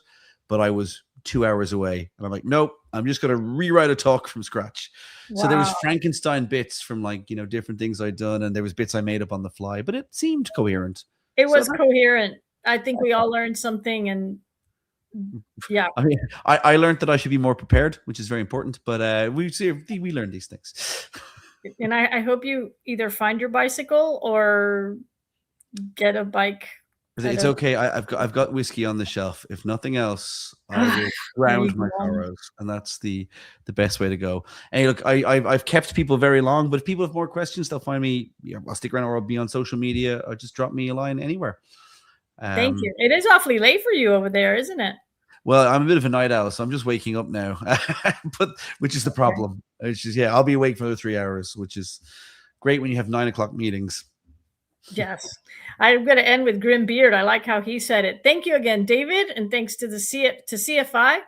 but I was 2 hours away, and I'm like, "Nope, I'm just going to rewrite a talk from scratch." Wow. So there was Frankenstein bits from different things I'd done, and there was bits I made up on the fly, but it seemed coherent. It was coherent. I think we all learned something, and yeah. I mean, I learned that I should be more prepared, which is very important, but we learn these things. And I hope you either find your bicycle or get a bike. It's okay. I've got whiskey on the shelf. If nothing else, I will ground my sorrows, and that's the best way to go. And look, I've kept people very long, but if people have more questions, they'll find me. I'll stick around, or I'll be on social media, or just drop me a line anywhere. Thank you. It is awfully late for you over there, isn't it? Well, I'm a bit of a night owl, so I'm just waking up now, which is the problem. It's just, I'll be awake for another 3 hours, which is great when you have 9 o'clock meetings. Yes. I'm going to end with Grim Beard. I like how he said it. Thank you again, David, and thanks to CFI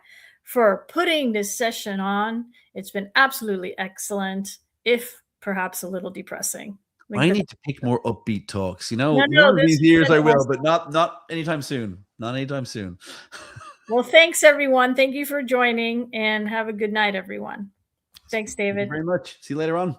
for putting this session on. It's been absolutely excellent, if perhaps a little depressing. I need to pick more upbeat talks. One of these years I will, but not anytime soon. Not anytime soon. Well, thanks, everyone. Thank you for joining, and have a good night, everyone. Thanks, David. Thank you very much. See you later on.